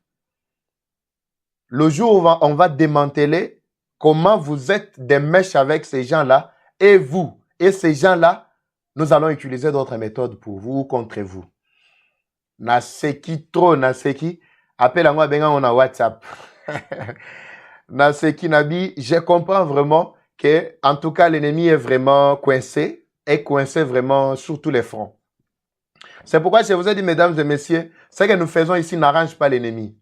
Le jour où on va démanteler comment vous êtes des mèches avec ces gens-là et vous. Et ces gens-là, nous allons utiliser d'autres méthodes pour vous ou contre vous. Naseki trop, Naseki. Appelle-moi Benga, on a WhatsApp. Naseki Nabi, je comprends vraiment que, en tout cas, l'ennemi est vraiment coincé, vraiment sur tous les fronts. C'est pourquoi je vous ai dit, mesdames et messieurs, ce que nous faisons ici n'arrange pas l'ennemi.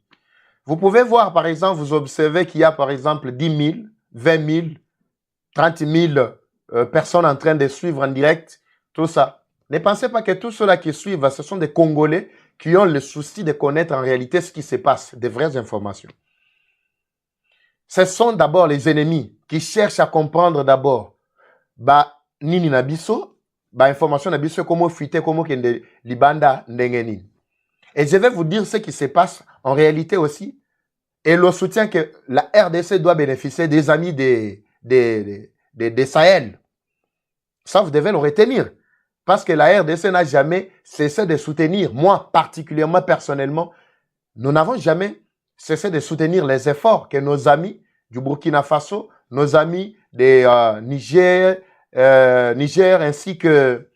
Vous pouvez voir, par exemple, vous observez qu'il y a, par exemple, 10 000, 20 000, 30 000 personnes en train de suivre en direct, tout ça. Ne pensez pas que tous ceux-là qui suivent, ce sont des Congolais qui ont le souci de connaître en réalité ce qui se passe, des vraies informations. Ce sont d'abord les ennemis qui cherchent à comprendre d'abord nini nabiso, information nabiso, comment fuiter, comment kende libanda ndengeni. Et je vais vous dire ce qui se passe en réalité aussi et le soutien que la RDC doit bénéficier des amis des Sahel. Ça, vous devez le retenir. Parce que la RDC n'a jamais cessé de soutenir, moi particulièrement, personnellement, nous n'avons jamais cessé de soutenir les efforts que nos amis du Burkina Faso, nos amis des Niger ainsi que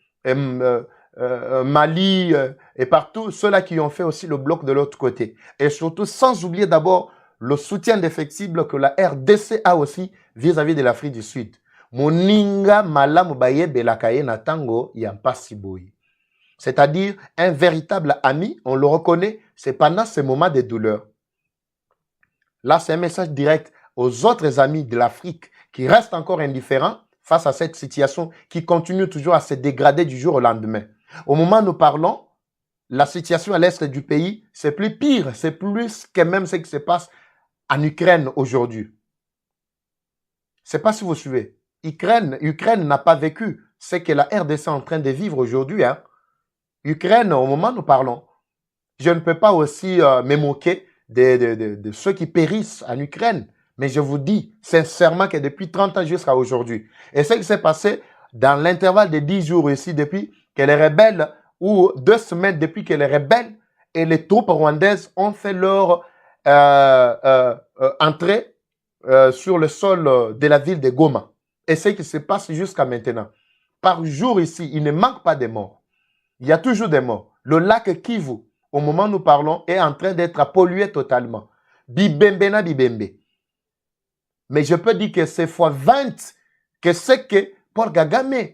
Mali et partout, ceux-là qui ont fait aussi le bloc de l'autre côté. Et surtout, sans oublier d'abord le soutien défectible que la RDC a aussi vis-à-vis de l'Afrique du Sud. Moninga malamu baye belakaye na tango yampasi boy. C'est-à-dire un véritable ami, on le reconnaît, c'est pendant ces moments de douleur. Là, c'est un message direct aux autres amis de l'Afrique qui restent encore indifférents face à cette situation qui continue toujours à se dégrader du jour au lendemain. Au moment où nous parlons, la situation à l'est du pays, c'est plus pire, c'est plus que même ce qui se passe en Ukraine aujourd'hui. Je ne sais pas si vous suivez. Ukraine n'a pas vécu ce que la RDC est en train de vivre aujourd'hui. Hein. Ukraine, au moment où nous parlons, je ne peux pas aussi me moquer de ceux qui périssent en Ukraine. Mais je vous dis sincèrement que depuis 30 ans jusqu'à aujourd'hui, et ce qui s'est passé dans l'intervalle de 10 jours ici, depuis que les rebelles, ou 2 semaines depuis que les rebelles et les troupes rwandaises ont fait leur entrée sur le sol de la ville de Goma. Et ce qui se passe jusqu'à maintenant. Par jour ici, il ne manque pas de morts. Il y a toujours des morts. Le lac Kivu, au moment où nous parlons, est en train d'être pollué totalement. Bibembe na bibembe. Mais je peux dire que c'est fois 20 que c'est que Paul Kagame,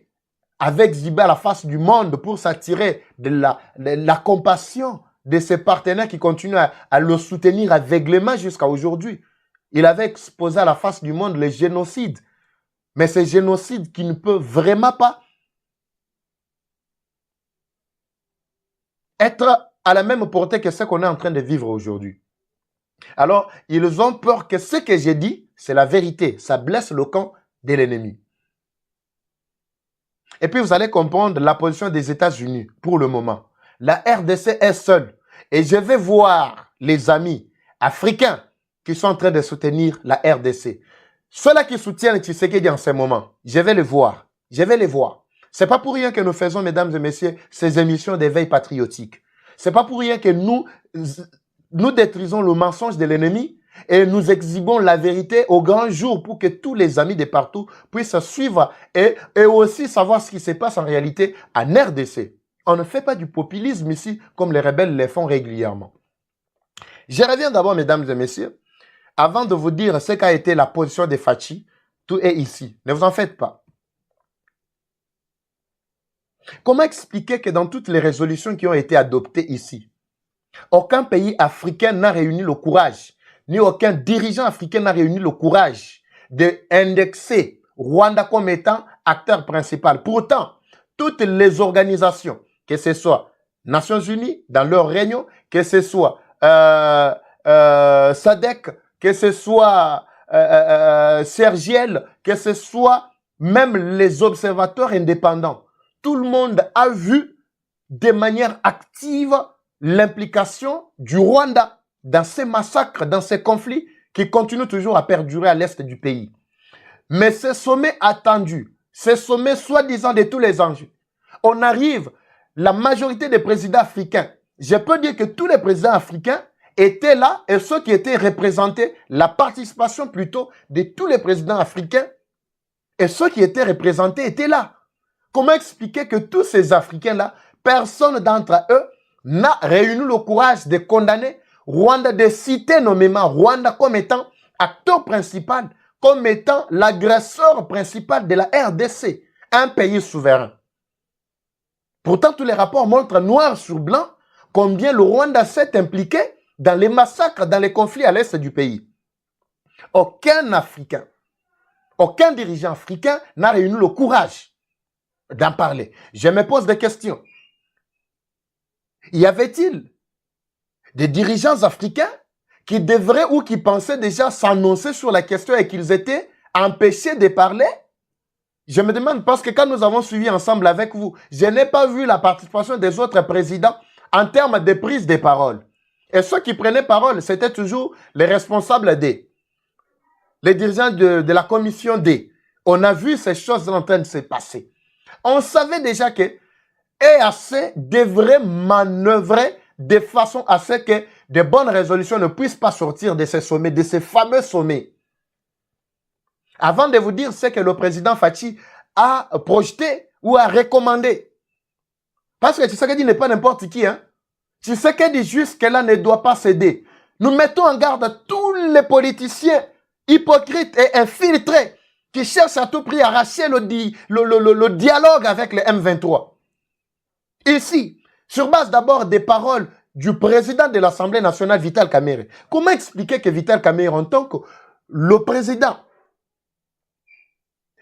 avec Ziba à la face du monde pour s'attirer de la compassion de ses partenaires qui continuent à le soutenir aveuglément jusqu'à aujourd'hui. Il avait exposé à la face du monde le génocide. Mais c'est génocide qui ne peut vraiment pas être à la même portée que ce qu'on est en train de vivre aujourd'hui. Alors, ils ont peur que ce que j'ai dit, c'est la vérité. Ça blesse le camp de l'ennemi. Et puis, vous allez comprendre la position des États-Unis pour le moment. La RDC est seule. Et je vais voir les amis africains qui sont en train de soutenir la RDC. Ceux-là qui soutiennent Tshisekedi en ce moment, je vais les voir. Je vais les voir. C'est pas pour rien que nous faisons, mesdames et messieurs, ces émissions d'éveil patriotique. C'est pas pour rien que nous détruisons le mensonge de l'ennemi et nous exhibons la vérité au grand jour pour que tous les amis de partout puissent suivre et aussi savoir ce qui se passe en réalité en RDC. On ne fait pas du populisme ici comme les rebelles le font régulièrement. Je reviens d'abord, mesdames et messieurs, avant de vous dire ce qu'a été la position de Fachi. Tout est ici. Ne vous en faites pas. Comment expliquer que dans toutes les résolutions qui ont été adoptées ici, aucun pays africain n'a réuni le courage, ni aucun dirigeant africain n'a réuni le courage d'indexer Rwanda comme étant acteur principal. Pourtant, toutes les organisations, que ce soit Nations Unies dans leur réunion, que ce soit SADC, que ce soit Sergiel, que ce soit même les observateurs indépendants, tout le monde a vu de manière active l'implication du Rwanda dans ces massacres, dans ces conflits qui continuent toujours à perdurer à l'est du pays. Mais ce sommet attendu, ce sommet soi-disant de tous les enjeux, on arrive, la majorité des présidents africains, je peux dire que tous les présidents africains étaient là et ceux qui étaient représentés, la participation plutôt de tous les présidents africains et ceux qui étaient représentés étaient là. Comment expliquer que tous ces Africains-là, personne d'entre eux n'a réuni le courage de condamner Rwanda, de citer nommément Rwanda comme étant acteur principal, comme étant l'agresseur principal de la RDC, un pays souverain. Pourtant, tous les rapports montrent noir sur blanc combien le Rwanda s'est impliqué dans les massacres, dans les conflits à l'est du pays. Aucun Africain, aucun dirigeant africain n'a réuni le courage d'en parler. Je me pose des questions. Y avait-il des dirigeants africains qui devraient ou qui pensaient déjà s'annoncer sur la question et qu'ils étaient empêchés de parler? Je me demande parce que quand nous avons suivi ensemble avec vous, je n'ai pas vu la participation des autres présidents en termes de prise de parole. Et ceux qui prenaient parole, c'était toujours les responsables des, les dirigeants de la commission D. On a vu ces choses en train de se passer. On savait déjà que EAC devrait manœuvrer de façon à ce que de bonnes résolutions ne puissent pas sortir de ces sommets, de ces fameux sommets. Avant de vous dire ce que le président Fachi a projeté ou a recommandé. Parce que Tshisekedi n'est pas n'importe qui. Hein? Tshisekedi jusque-là ne doit pas céder. Nous mettons en garde tous les politiciens hypocrites et infiltrés qui cherchent à tout prix à arracher le dialogue avec le M23. Ici, sur base d'abord des paroles du président de l'Assemblée nationale, Vital Kamerhe. Comment expliquer que Vital Kamerhe, en tant que le président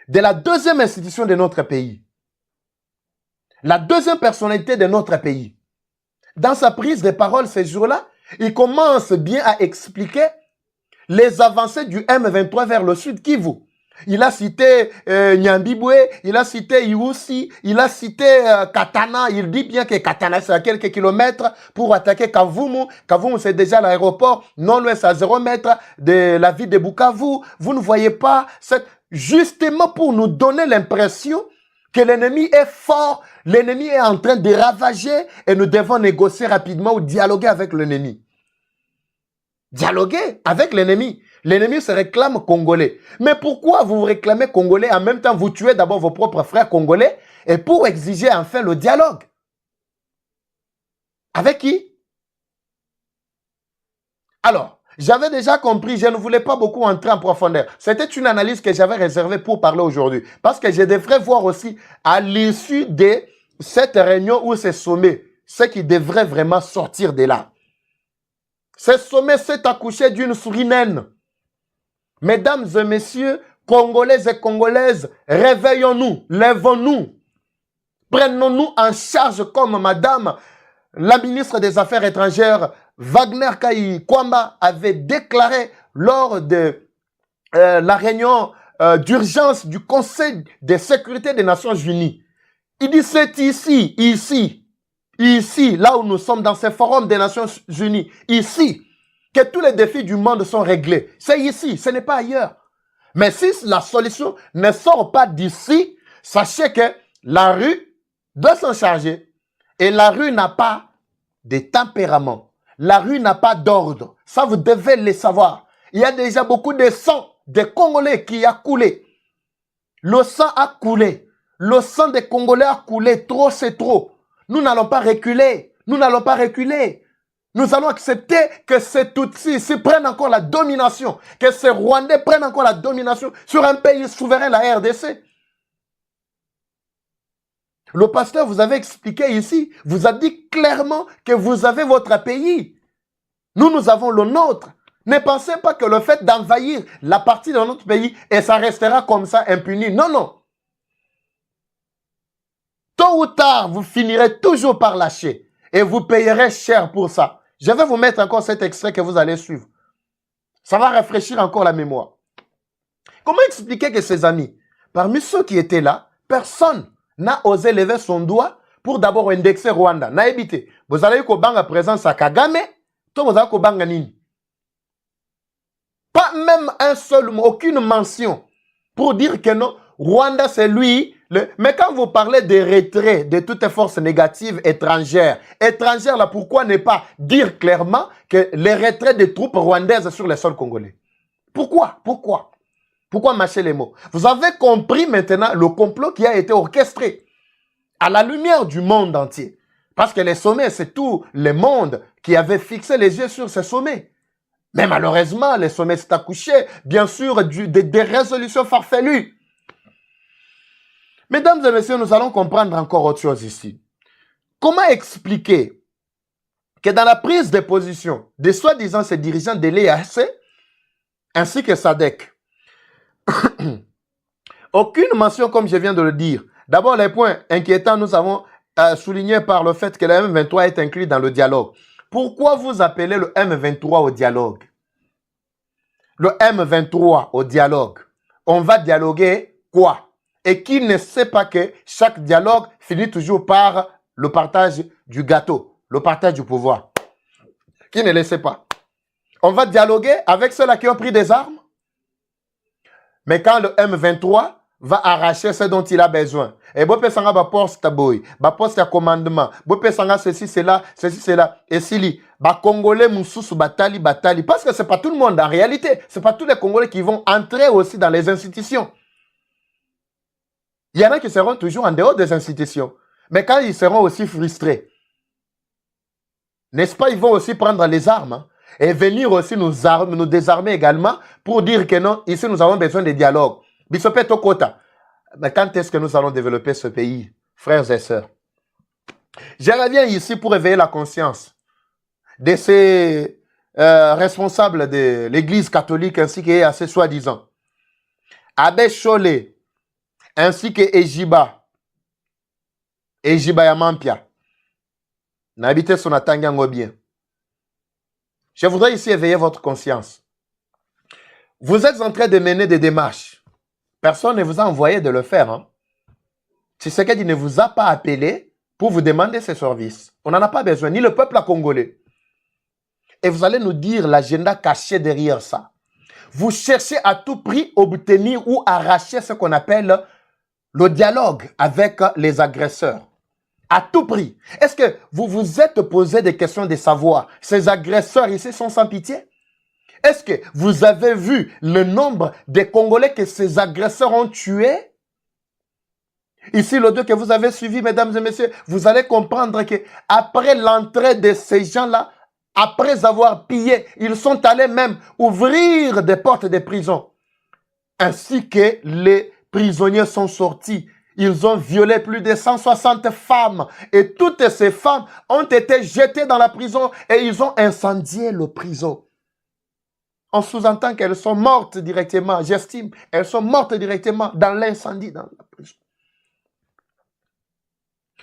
de la deuxième institution de notre pays, la deuxième personnalité de notre pays, dans sa prise de parole ces jours-là, il commence bien à expliquer les avancées du M23 vers le sud Kivu. Il a cité Nyambibwe, il a cité Iwusi, il a cité Katana. Il dit bien que Katana, c'est à quelques kilomètres pour attaquer Kavumu. Kavumu, c'est déjà l'aéroport, non loin, c'est à 0 mètres de la ville de Bukavu. Vous ne voyez pas, justement pour nous donner l'impression que l'ennemi est fort, l'ennemi est en train de ravager et nous devons négocier rapidement ou dialoguer avec l'ennemi. Dialoguer avec l'ennemi. L'ennemi se réclame congolais. Mais pourquoi vous vous réclamez congolais en même temps vous tuez d'abord vos propres frères congolais et pour exiger enfin le dialogue? Avec qui? Alors, j'avais déjà compris, je ne voulais pas beaucoup entrer en profondeur. C'était une analyse que j'avais réservée pour parler aujourd'hui. Parce que je devrais voir aussi à l'issue de cette réunion ou ce sommet, ce qui devrait vraiment sortir de là. Ce sommet s'est accouché d'une souris naine. Mesdames et messieurs, Congolais et Congolaises, réveillons-nous, lèvons-nous. Prenons-nous en charge comme madame la ministre des Affaires étrangères Wagner Kayi Kwamba avait déclaré lors de la réunion d'urgence du Conseil de sécurité des Nations Unies. Il dit c'est ici, là où nous sommes dans ce forum des Nations Unies, ici, que tous les défis du monde sont réglés. C'est ici, ce n'est pas ailleurs. Mais si la solution ne sort pas d'ici, sachez que la rue doit s'en charger. Et la rue n'a pas de tempérament. La rue n'a pas d'ordre. Ça, vous devez le savoir. Il y a déjà beaucoup de sang des Congolais qui a coulé. Le sang a coulé. Le sang des Congolais a coulé. Trop, c'est trop. Nous n'allons pas reculer. Nous n'allons pas reculer. Nous allons accepter que ces Tutsis prennent encore la domination, que ces Rwandais prennent encore la domination sur un pays souverain, la RDC. Le pasteur vous avait expliqué ici, vous a dit clairement que vous avez votre pays. Nous avons le nôtre. Ne pensez pas que le fait d'envahir la partie de notre pays, et ça restera comme ça impuni. Non, non. Tôt ou tard, vous finirez toujours par lâcher. Et vous payerez cher pour ça. Je vais vous mettre encore cet extrait que vous allez suivre. Ça va rafraîchir encore la mémoire. Comment expliquer que ces amis, parmi ceux qui étaient là, personne n'a osé lever son doigt pour d'abord indexer Rwanda. N'a évité. Vous allez kobanga présence à Kagame, tout vous allez kobanga nini. Pas même un seul mot, aucune mention pour dire que non, Rwanda c'est lui. Mais quand vous parlez de retrait de toutes forces négatives étrangères, là, pourquoi ne pas dire clairement que les retraits des troupes rwandaises sur le sol congolais? Pourquoi mâcher les mots? Vous avez compris maintenant le complot qui a été orchestré à la lumière du monde entier. Parce que les sommets, c'est tout le monde qui avait fixé les yeux sur ces sommets. Mais malheureusement, les sommets s'est accouché, bien sûr, des résolutions farfelues. Mesdames et messieurs, nous allons comprendre encore autre chose ici. Comment expliquer que dans la prise de position de soi-disant ces dirigeants de l'EAC ainsi que SADC, aucune mention, comme je viens de le dire. D'abord, les points inquiétants, nous avons souligné par le fait que le M23 est inclus dans le dialogue. Pourquoi vous appelez le M23 au dialogue? Le M23 au dialogue. On va dialoguer quoi? Et qui ne sait pas que chaque dialogue finit toujours par le partage du gâteau, le partage du pouvoir. Qui ne le sait pas? On va dialoguer avec ceux-là qui ont pris des armes. Mais quand le M23 va arracher ce dont il a besoin, et bon, sanga ba poste boy, ba poste à commandement, bon, sanga ceci, cela, et si ba Congolais moussousou batali, parce que c'est pas tout le monde en réalité, c'est pas tous les Congolais qui vont entrer aussi dans les institutions. Il y en a qui seront toujours en dehors des institutions. Mais quand ils seront aussi frustrés, n'est-ce pas, ils vont aussi prendre les armes hein, et venir aussi nous désarmer également pour dire que non, ici nous avons besoin de dialogue. Bisopé Tokota. Mais quand est-ce que nous allons développer ce pays, frères et sœurs? Je reviens ici pour éveiller la conscience de ces responsables de l'Église catholique ainsi qu'à ces soi-disant. Abbé Cholé, ainsi que Ejiba Yamampia, n'habitez son atangango bien. Je voudrais ici éveiller votre conscience. Vous êtes en train de mener des démarches. Personne ne vous a envoyé de le faire. Hein? Tshisekedi ne vous a pas appelé pour vous demander ces services. On n'en a pas besoin, ni le peuple congolais. Et vous allez nous dire l'agenda caché derrière ça. Vous cherchez à tout prix obtenir ou arracher ce qu'on appelle le dialogue avec les agresseurs. À tout prix. Est-ce que vous vous êtes posé des questions de savoir, ces agresseurs ici sont sans pitié? Est-ce que vous avez vu le nombre de Congolais que ces agresseurs ont tués? Ici, le 2 que vous avez suivi, mesdames et messieurs, vous allez comprendre que après l'entrée de ces gens-là, après avoir pillé, ils sont allés même ouvrir des portes de prison. Ainsi que les prisonniers sont sortis. Ils ont violé plus de 160 femmes. Et toutes ces femmes ont été jetées dans la prison et ils ont incendié la prison. On sous-entend qu'elles sont mortes directement. J'estime, elles sont mortes directement dans l'incendie dans la prison.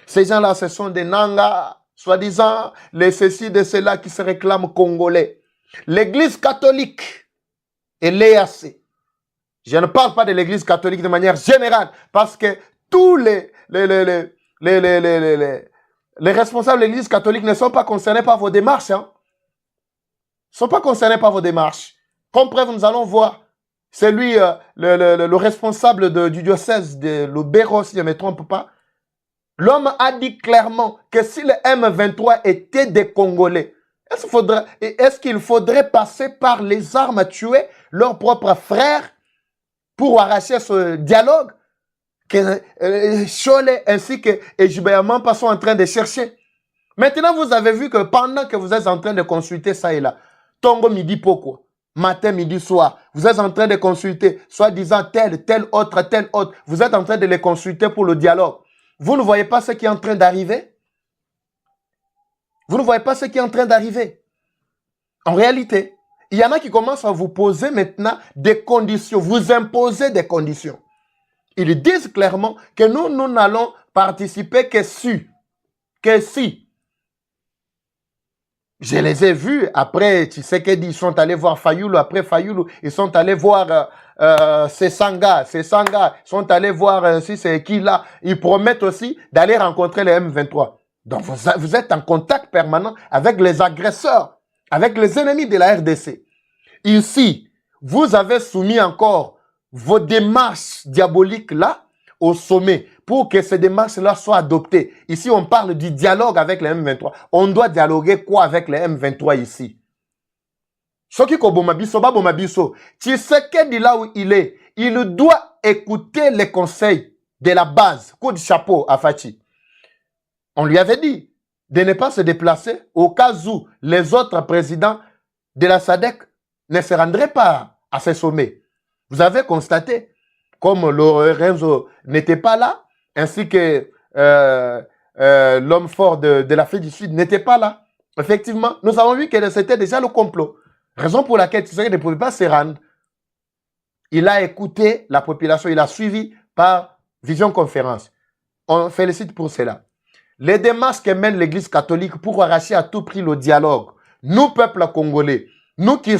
Ces gens-là, ce sont des Nanga. soi-disant les ceci de cela qui se réclament congolais. L'Église catholique et l'EAC. Je ne parle pas de l'Église catholique de manière générale, parce que tous les responsables de l'Église catholique ne sont pas concernés par vos démarches. Hein. Ne sont pas concernés par vos démarches. Comme preuve, nous allons voir. C'est lui, le responsable du diocèse de Lubero, si je ne me trompe pas. L'homme a dit clairement que si le M23 était des Congolais, est-ce qu'il faudrait passer par les armes à tuer leurs propres frères pour arracher ce dialogue que Cholet ainsi que Ejibéamampa sont en train de chercher? Maintenant, vous avez vu que pendant que vous êtes en train de consulter ça et là, Tongo midi pourquoi? Matin, midi, soir, vous êtes en train de consulter, soi-disant tel autre. Vous êtes en train de les consulter pour le dialogue. Vous ne voyez pas ce qui est en train d'arriver? Vous ne voyez pas ce qui est en train d'arriver? En réalité, il y en a qui commencent à vous poser maintenant des conditions, vous imposer des conditions. Ils disent clairement que nous n'allons participer que si. Je les ai vus, après, tu sais qu'ils ils sont allés voir Fayoulou, après Fayoulou, ils sont allés voir Sesanga, ils sont allés voir si c'est qui là. Ils promettent aussi d'aller rencontrer les M23. Donc vous êtes en contact permanent avec les agresseurs, avec les ennemis de la RDC. Ici, vous avez soumis encore vos démarches diaboliques là au sommet pour que ces démarches-là soient adoptées. Ici, on parle du dialogue avec les M23. On doit dialoguer quoi avec les M23 ici? Soki Kobomabiso, Babomabiso, tu sais que là où il est, il doit écouter les conseils de la base. Coup de chapeau à Fachi. On lui avait dit de ne pas se déplacer au cas où les autres présidents de la SADC ne se rendraient pas à ce sommet. Vous avez constaté, comme Lorenzo n'était pas là, ainsi que l'homme fort de l'Afrique du Sud n'était pas là. Effectivement, nous avons vu que c'était déjà le complot. Raison pour laquelle Tshisekedi ne pouvait pas se rendre. Il a écouté la population, il a suivi par Vision Conférence. On félicite pour cela. Les démarches que mène l'Église catholique pour arracher à tout prix le dialogue, nous, peuple congolais, nous qui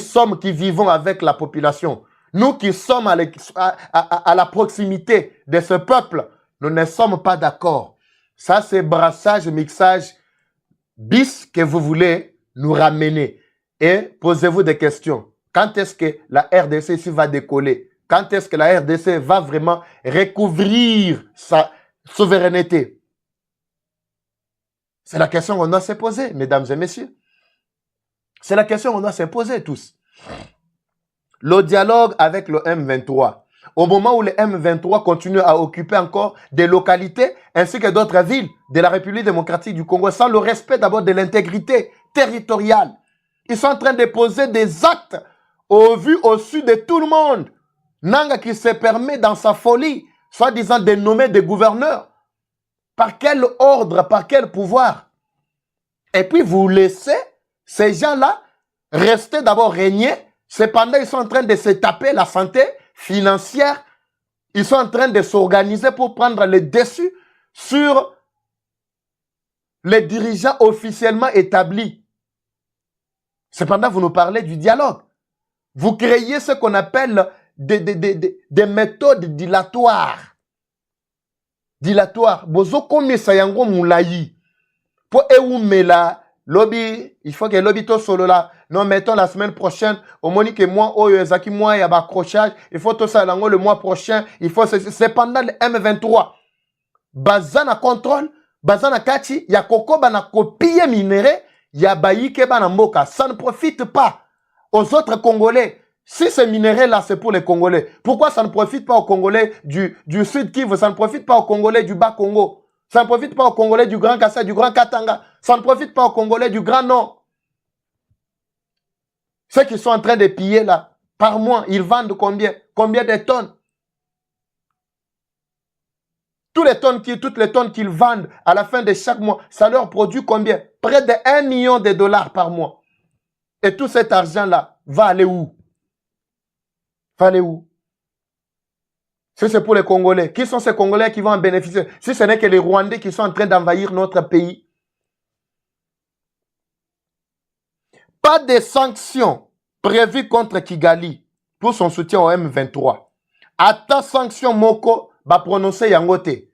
vivons avec la population, nous qui sommes à la proximité de ce peuple, nous ne sommes pas d'accord. Ça, c'est brassage, mixage, bis que vous voulez nous ramener. Et posez-vous des questions. Quand est-ce que la RDC ici va décoller? Quand est-ce que la RDC va vraiment recouvrir sa souveraineté? C'est la question qu'on doit se poser, mesdames et messieurs. C'est la question qu'on doit se poser tous. Le dialogue avec le M23. Au moment où le M23 continue à occuper encore des localités ainsi que d'autres villes de la République démocratique du Congo sans le respect d'abord de l'intégrité territoriale. Ils sont en train de poser des actes au vu au su de tout le monde. Nanga qui se permet dans sa folie, soi-disant de nommer des gouverneurs. Par quel ordre, par quel pouvoir? Et puis vous laissez ces gens-là rester d'abord régner. Cependant, ils sont en train de se taper la santé financière. Ils sont en train de s'organiser pour prendre le dessus sur les dirigeants officiellement établis. Cependant, vous nous parlez du dialogue. Vous créez ce qu'on appelle des méthodes dilatoires. Bozo kome sayango moulayi. Pour eumela, lobby, il faut que lobby to solo là. Non, mettons la semaine prochaine, au moni que moi, Zaki, moi, il y a accrochage. Il faut tout ça le mois prochain. Il faut, c'est pendant le M23. Bazana contrôle, bazana kati, il y a koko bana copier minéré, il y a baïke bana mboka. Ça ne profite pas aux autres Congolais. Si ce minerai-là, c'est pour les Congolais, pourquoi ça ne profite pas aux Congolais du Sud Kivu? Ça ne profite pas aux Congolais du Bas-Congo? Ça ne profite pas aux Congolais du Grand Kassai, du Grand Katanga? Ça ne profite pas aux Congolais du Grand Nord? Ceux qui sont en train de piller là, par mois, ils vendent combien? Combien de tonnes? Toutes les tonnes qu'ils vendent à la fin de chaque mois, ça leur produit combien? Près de 1 million de dollars par mois. Et tout cet argent-là va aller où? Va aller où? Si c'est pour les Congolais, qui sont ces Congolais qui vont en bénéficier? Si ce n'est que les Rwandais qui sont en train d'envahir notre pays. Pas de sanctions prévues contre Kigali pour son soutien au M23. Ata sanction moko va prononcer yangote.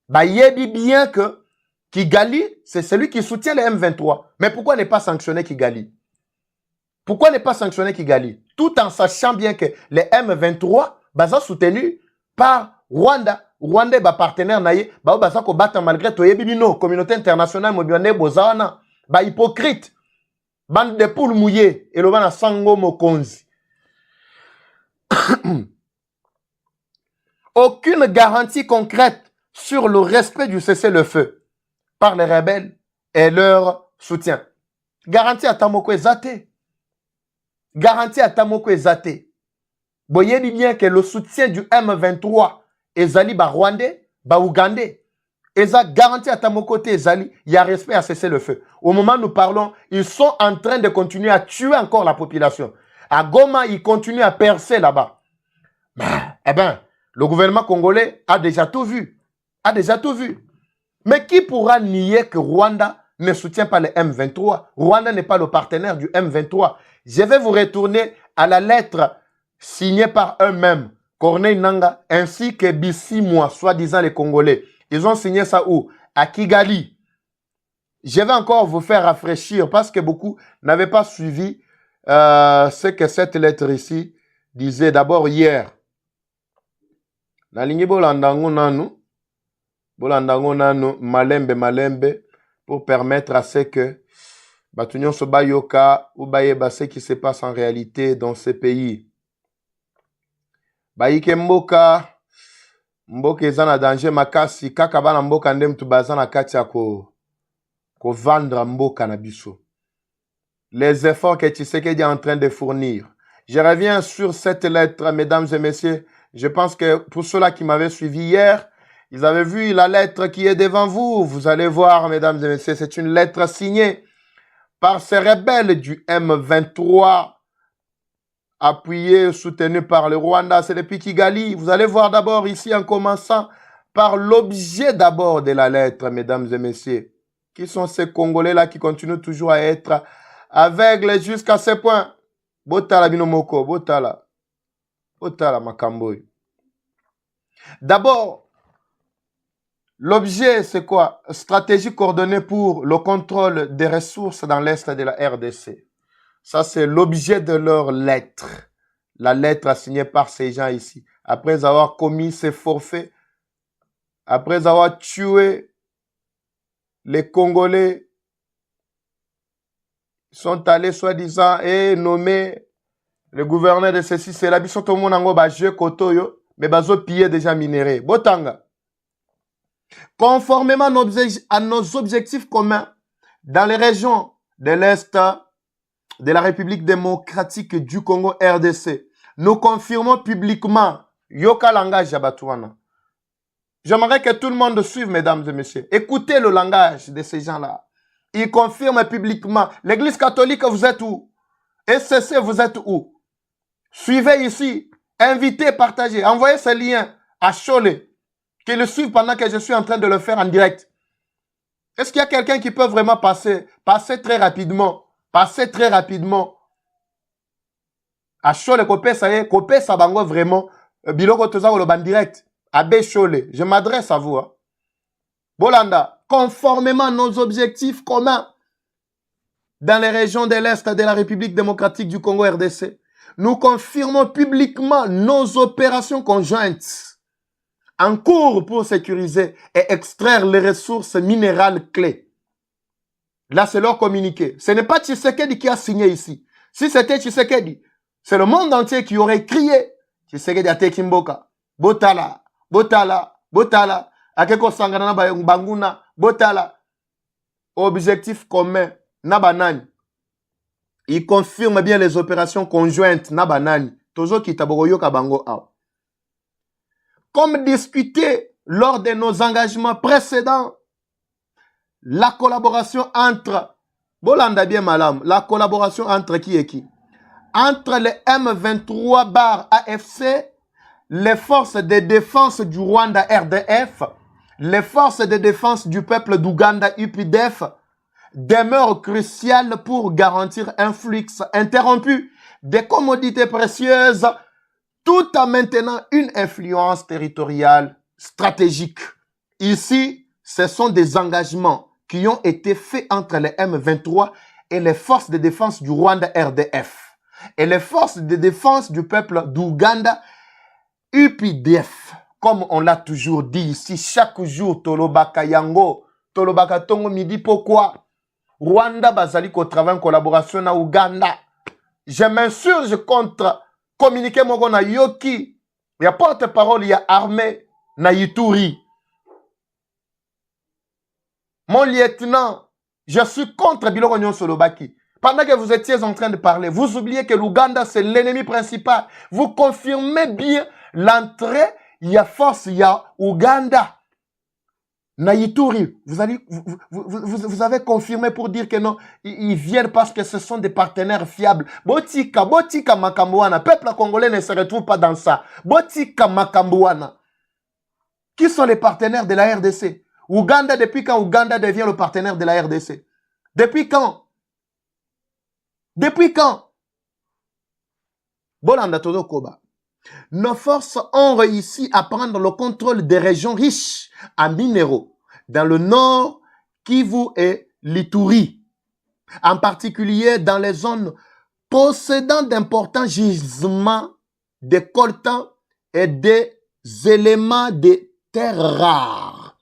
Bah, yebi bien que Kigali, c'est celui qui soutient le M23. Mais pourquoi ne pas sanctionner Kigali? Pourquoi ne pas sanctionner Kigali? Tout en sachant bien que le M23 sont soutenus par Rwanda. Rwanda est partenaire naïe. Baza ko battre malgré tout. Yebibino, communauté internationale, mobiane bozana. Ba hypocrite. Bande de poules mouillées. Et le bana sango mokonzi. Aucune garantie concrète sur le respect du cessez-le-feu par les rebelles et leur soutien. Garantie à Tamoko Ezate. Garantie à Tamoko Ezate. Voyez bien que le soutien du M23 ezali ba Rwandais, ba Ougandais. Eza garantie à Tamoko Ezali, il y a respect à cesser le feu. Au moment où nous parlons, ils sont en train de continuer à tuer encore la population. À Goma, ils continuent à percer là-bas. Eh bien, le gouvernement congolais a déjà tout vu. A déjà tout vu. Mais qui pourra nier que Rwanda ne soutient pas le M23? Rwanda n'est pas le partenaire du M23. Je vais vous retourner à la lettre signée par eux-mêmes, Corneille Nangaa, ainsi que Bissimwa, soi-disant les Congolais. Ils ont signé ça où? À Kigali. Je vais encore vous faire rafraîchir parce que beaucoup n'avaient pas suivi ce que cette lettre ici disait. D'abord hier. Nalingi bolandango nanu. Bolandango nanu malembe pour permettre à ce que Batunyon Sobayoka ou Bayeba ce qui se passe en réalité dans ces pays. Bayike mboka ezana danger makasi kaka bana mboka ndem tu bazana kati ya ko vendre mboka na biso. Les efforts que Tshisekedi est en train de fournir. Je reviens sur cette lettre, mesdames et messieurs. Je pense que pour ceux-là qui m'avaient suivi hier, ils avaient vu la lettre qui est devant vous. Vous allez voir, mesdames et messieurs, c'est une lettre signée par ces rebelles du M23, appuyés, soutenus par le Rwanda. C'est depuis Kigali. Vous allez voir d'abord ici, en commençant par l'objet d'abord de la lettre, mesdames et messieurs. Qui sont ces Congolais-là qui continuent toujours à être aveugles jusqu'à ce point? Botala binomoko, botala. Botala makamboy. D'abord, l'objet, c'est quoi? Stratégie coordonnée pour le contrôle des ressources dans l'Est de la RDC. Ça, c'est l'objet de leur lettre. La lettre signée par ces gens ici. Après avoir commis ces forfaits, après avoir tué les Congolais, sont allés soi-disant et nommés le gouverneur de ceci, c'est là. Ils sont au monde en gros, jeu kotoyo, mais bazo pillé déjà minéré. Botanga. Conformément à nos objectifs communs dans les régions de l'Est de la République démocratique du Congo RDC, nous confirmons publiquement Yoka langage Yabatouana. J'aimerais que tout le monde suive, mesdames et messieurs. Écoutez le langage de ces gens-là. Ils confirment publiquement. L'Église catholique, vous êtes où? SCC, vous êtes où? Suivez ici. Invitez, partagez. Envoyez ce lien à Cholet. Qu'ils le suivent pendant que je suis en train de le faire en direct. Est-ce qu'il y a quelqu'un qui peut vraiment passer très rapidement? Passer très rapidement. À Cholet, Kopé ça bango vraiment. Biloko toza le ban direct. Abbé Cholet. Je m'adresse à vous. Hein. Bolanda, conformément à nos objectifs communs dans les régions de l'Est de la République démocratique du Congo RDC, nous confirmons publiquement nos opérations conjointes en cours pour sécuriser et extraire les ressources minérales clés. Là, c'est leur communiqué. Ce n'est pas Tshisekedi qui a signé ici. Si c'était Tshisekedi, c'est le monde entier qui aurait crié Tshisekedi a Tekimboka, Botala, Botala, Botala, Akeko Sangana Banguna, Botala. Objectif commun, Nabanani. Il confirme bien les opérations conjointes, Nabanani. Tozo Kitaboroyo Kabango Ao. Comme discuté lors de nos engagements précédents, la collaboration entre, Bolanda bien malam, la collaboration entre qui et qui? Entre les M23 bar AFC, les forces de défense du Rwanda RDF, les forces de défense du peuple d'Ouganda UPDF, demeure cruciale pour garantir un flux interrompu des commodités précieuses tout en maintenant une influence territoriale stratégique. Ici, ce sont des engagements qui ont été faits entre les M23 et les forces de défense du Rwanda RDF et les forces de défense du peuple d'Ouganda UPDF. Comme on l'a toujours dit ici, chaque jour, Tolobaka Yango, Tolobaka Tongo Midi, pourquoi Rwanda bazali ko travaille en collaboration na Ouganda. Je m'insurge contre communiquer mon na Yoki. Il y a porte-parole, il y a armée na Ituri. Mon lieutenant, je suis contre Biloko Nyon Solobaki. Pendant que vous étiez en train de parler, vous oubliez que l'Ouganda, c'est l'ennemi principal. Vous confirmez bien l'entrée, il y a force, il y a Ouganda. Naïtouri, vous avez confirmé pour dire que non, ils viennent parce que ce sont des partenaires fiables. Botika Makambouana, peuple congolais ne se retrouve pas dans ça. Botika Makambouana. Qui sont les partenaires de la RDC? Ouganda, depuis quand Ouganda devient le partenaire de la RDC? Depuis quand? Depuis quand? Bolanda Todo Koba. Nos forces ont réussi à prendre le contrôle des régions riches en minéraux dans le nord Kivu et l'Ituri, en particulier dans les zones possédant d'importants gisements de coltan et des éléments de terres rares.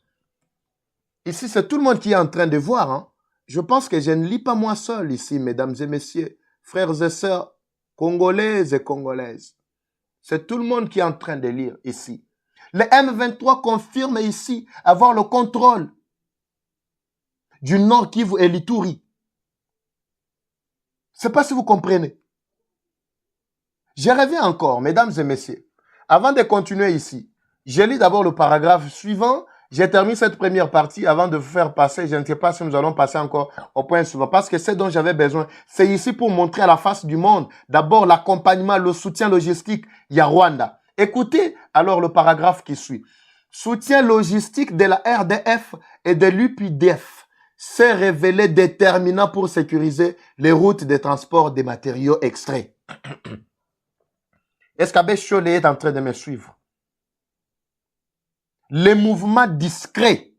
Ici, c'est tout le monde qui est en train de voir. Hein. Je pense que je ne lis pas moi seul ici, mesdames et messieurs, frères et sœurs congolaises et congolaises. C'est tout le monde qui est en train de lire ici. Le M23 confirme ici avoir le contrôle du Nord Kivu et l'Ituri. Je ne sais pas si vous comprenez. Je reviens encore, mesdames et messieurs. Avant de continuer ici, je lis d'abord le paragraphe suivant. J'ai terminé cette première partie avant de vous faire passer. Je ne sais pas si nous allons passer encore au point suivant parce que c'est dont j'avais besoin. C'est ici pour montrer à la face du monde. D'abord, l'accompagnement, le soutien logistique. Il y a Rwanda. Écoutez alors le paragraphe qui suit. Soutien logistique de la RDF et de l'UPDF s'est révélé déterminant pour sécuriser les routes de transport des matériaux extraits. Est-ce qu'Abbé Cholé est en train de me suivre? Les mouvements discrets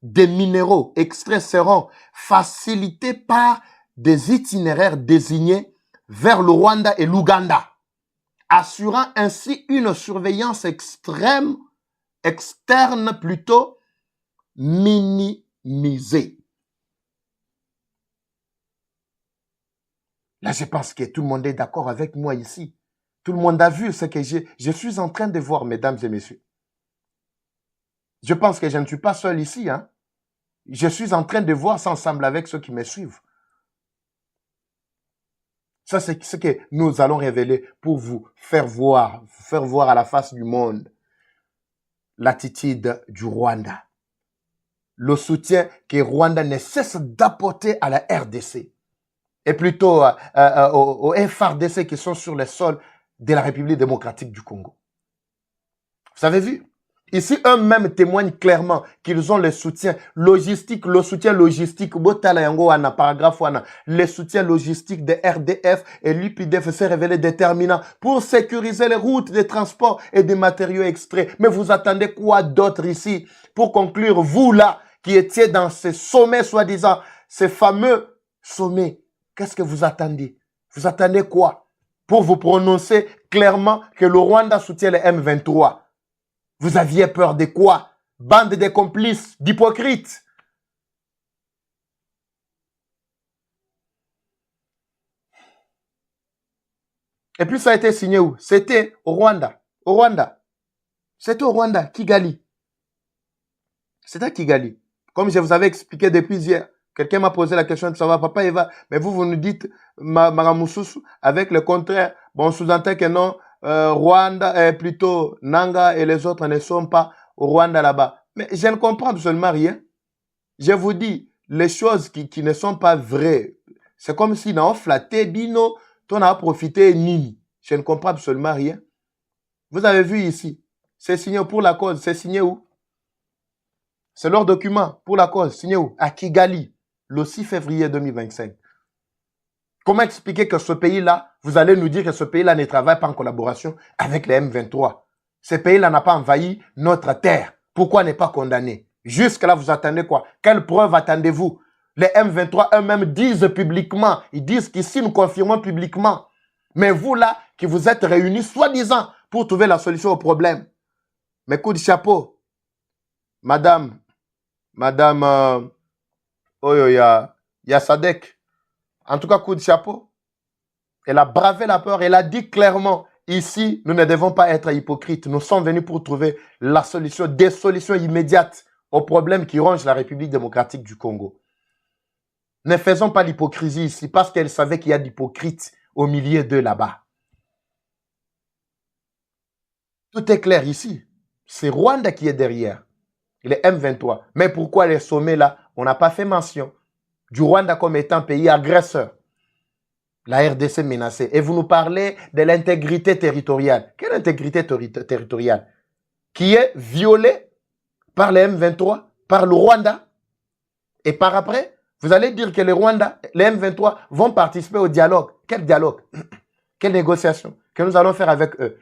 des minéraux extraits seront facilités par des itinéraires désignés vers le Rwanda et l'Ouganda, assurant ainsi une surveillance externe plutôt minimisée. Là, je pense que tout le monde est d'accord avec moi ici. Tout le monde a vu ce que je suis en train de voir, mesdames et messieurs. Je pense que je ne suis pas seul ici. Hein? Je suis en train de voir ça ensemble avec ceux qui me suivent. Ça, c'est ce que nous allons révéler pour vous faire voir à la face du monde l'attitude du Rwanda. Le soutien que Rwanda ne cesse d'apporter à la RDC. Et plutôt aux FRDC qui sont sur les sols de la République démocratique du Congo. Vous avez vu? Ici, eux-mêmes témoignent clairement qu'ils ont le soutien logistique, le soutien logistique, le soutien logistique de RDF et l'UPDF s'est révélé déterminant pour sécuriser les routes de transport et des matériaux extraits. Mais vous attendez quoi d'autre ici? Pour conclure, vous là, qui étiez dans ces sommets, soi-disant, ces fameux sommets, qu'est-ce que vous attendez? Vous attendez quoi? Pour vous prononcer clairement que le Rwanda soutient les M23. Vous aviez peur de quoi? Bande de complices, d'hypocrites. Et puis ça a été signé où? C'était au Rwanda. Au Rwanda. C'était au Rwanda, Kigali. C'était à Kigali. Comme je vous avais expliqué depuis hier. Quelqu'un m'a posé la question de savoir, Papa Eva, mais vous nous dites, Maramoussousou, avec le contraire. Bon, sous-entend que non, Rwanda, plutôt Nanga et les autres ne sont pas au Rwanda là-bas. Mais je ne comprends absolument rien. Je vous dis, les choses qui ne sont pas vraies, c'est comme si on flatté Bino, on a profité Nini. Je ne comprends absolument rien. Vous avez vu ici, c'est signé pour la cause, c'est signé où? C'est leur document pour la cause, signé où? À Kigali. le 6 février 2025. Comment expliquer que ce pays-là, vous allez nous dire que ce pays-là ne travaille pas en collaboration avec les M23? Ce pays-là n'a pas envahi notre terre. Pourquoi n'est pas condamné? Jusque-là, vous attendez quoi? Quelle preuve attendez-vous? Les M23 eux-mêmes disent publiquement, ils disent qu'ici nous confirmons publiquement. Mais vous là, qui vous êtes réunis soi-disant pour trouver la solution au problème. Mais coup de chapeau, madame, il y a Sadek. En tout cas, coup de chapeau. Elle a bravé la peur. Elle a dit clairement, ici, nous ne devons pas être hypocrites. Nous sommes venus pour trouver la solution, des solutions immédiates aux problèmes qui rongent la République démocratique du Congo. Ne faisons pas l'hypocrisie ici parce qu'elle savait qu'il y a d'hypocrites au milieu d'eux là-bas. Tout est clair ici. C'est Rwanda qui est derrière. Il est M23. Mais pourquoi les sommets là, on n'a pas fait mention du Rwanda comme étant pays agresseur? La RDC menacée. Et vous nous parlez de l'intégrité territoriale. Quelle intégrité territoriale? Qui est violée par les M23, par le Rwanda. Et par après, vous allez dire que les Rwanda, les M23 vont participer au dialogue. Quel dialogue? Quelle négociation que nous allons faire avec eux?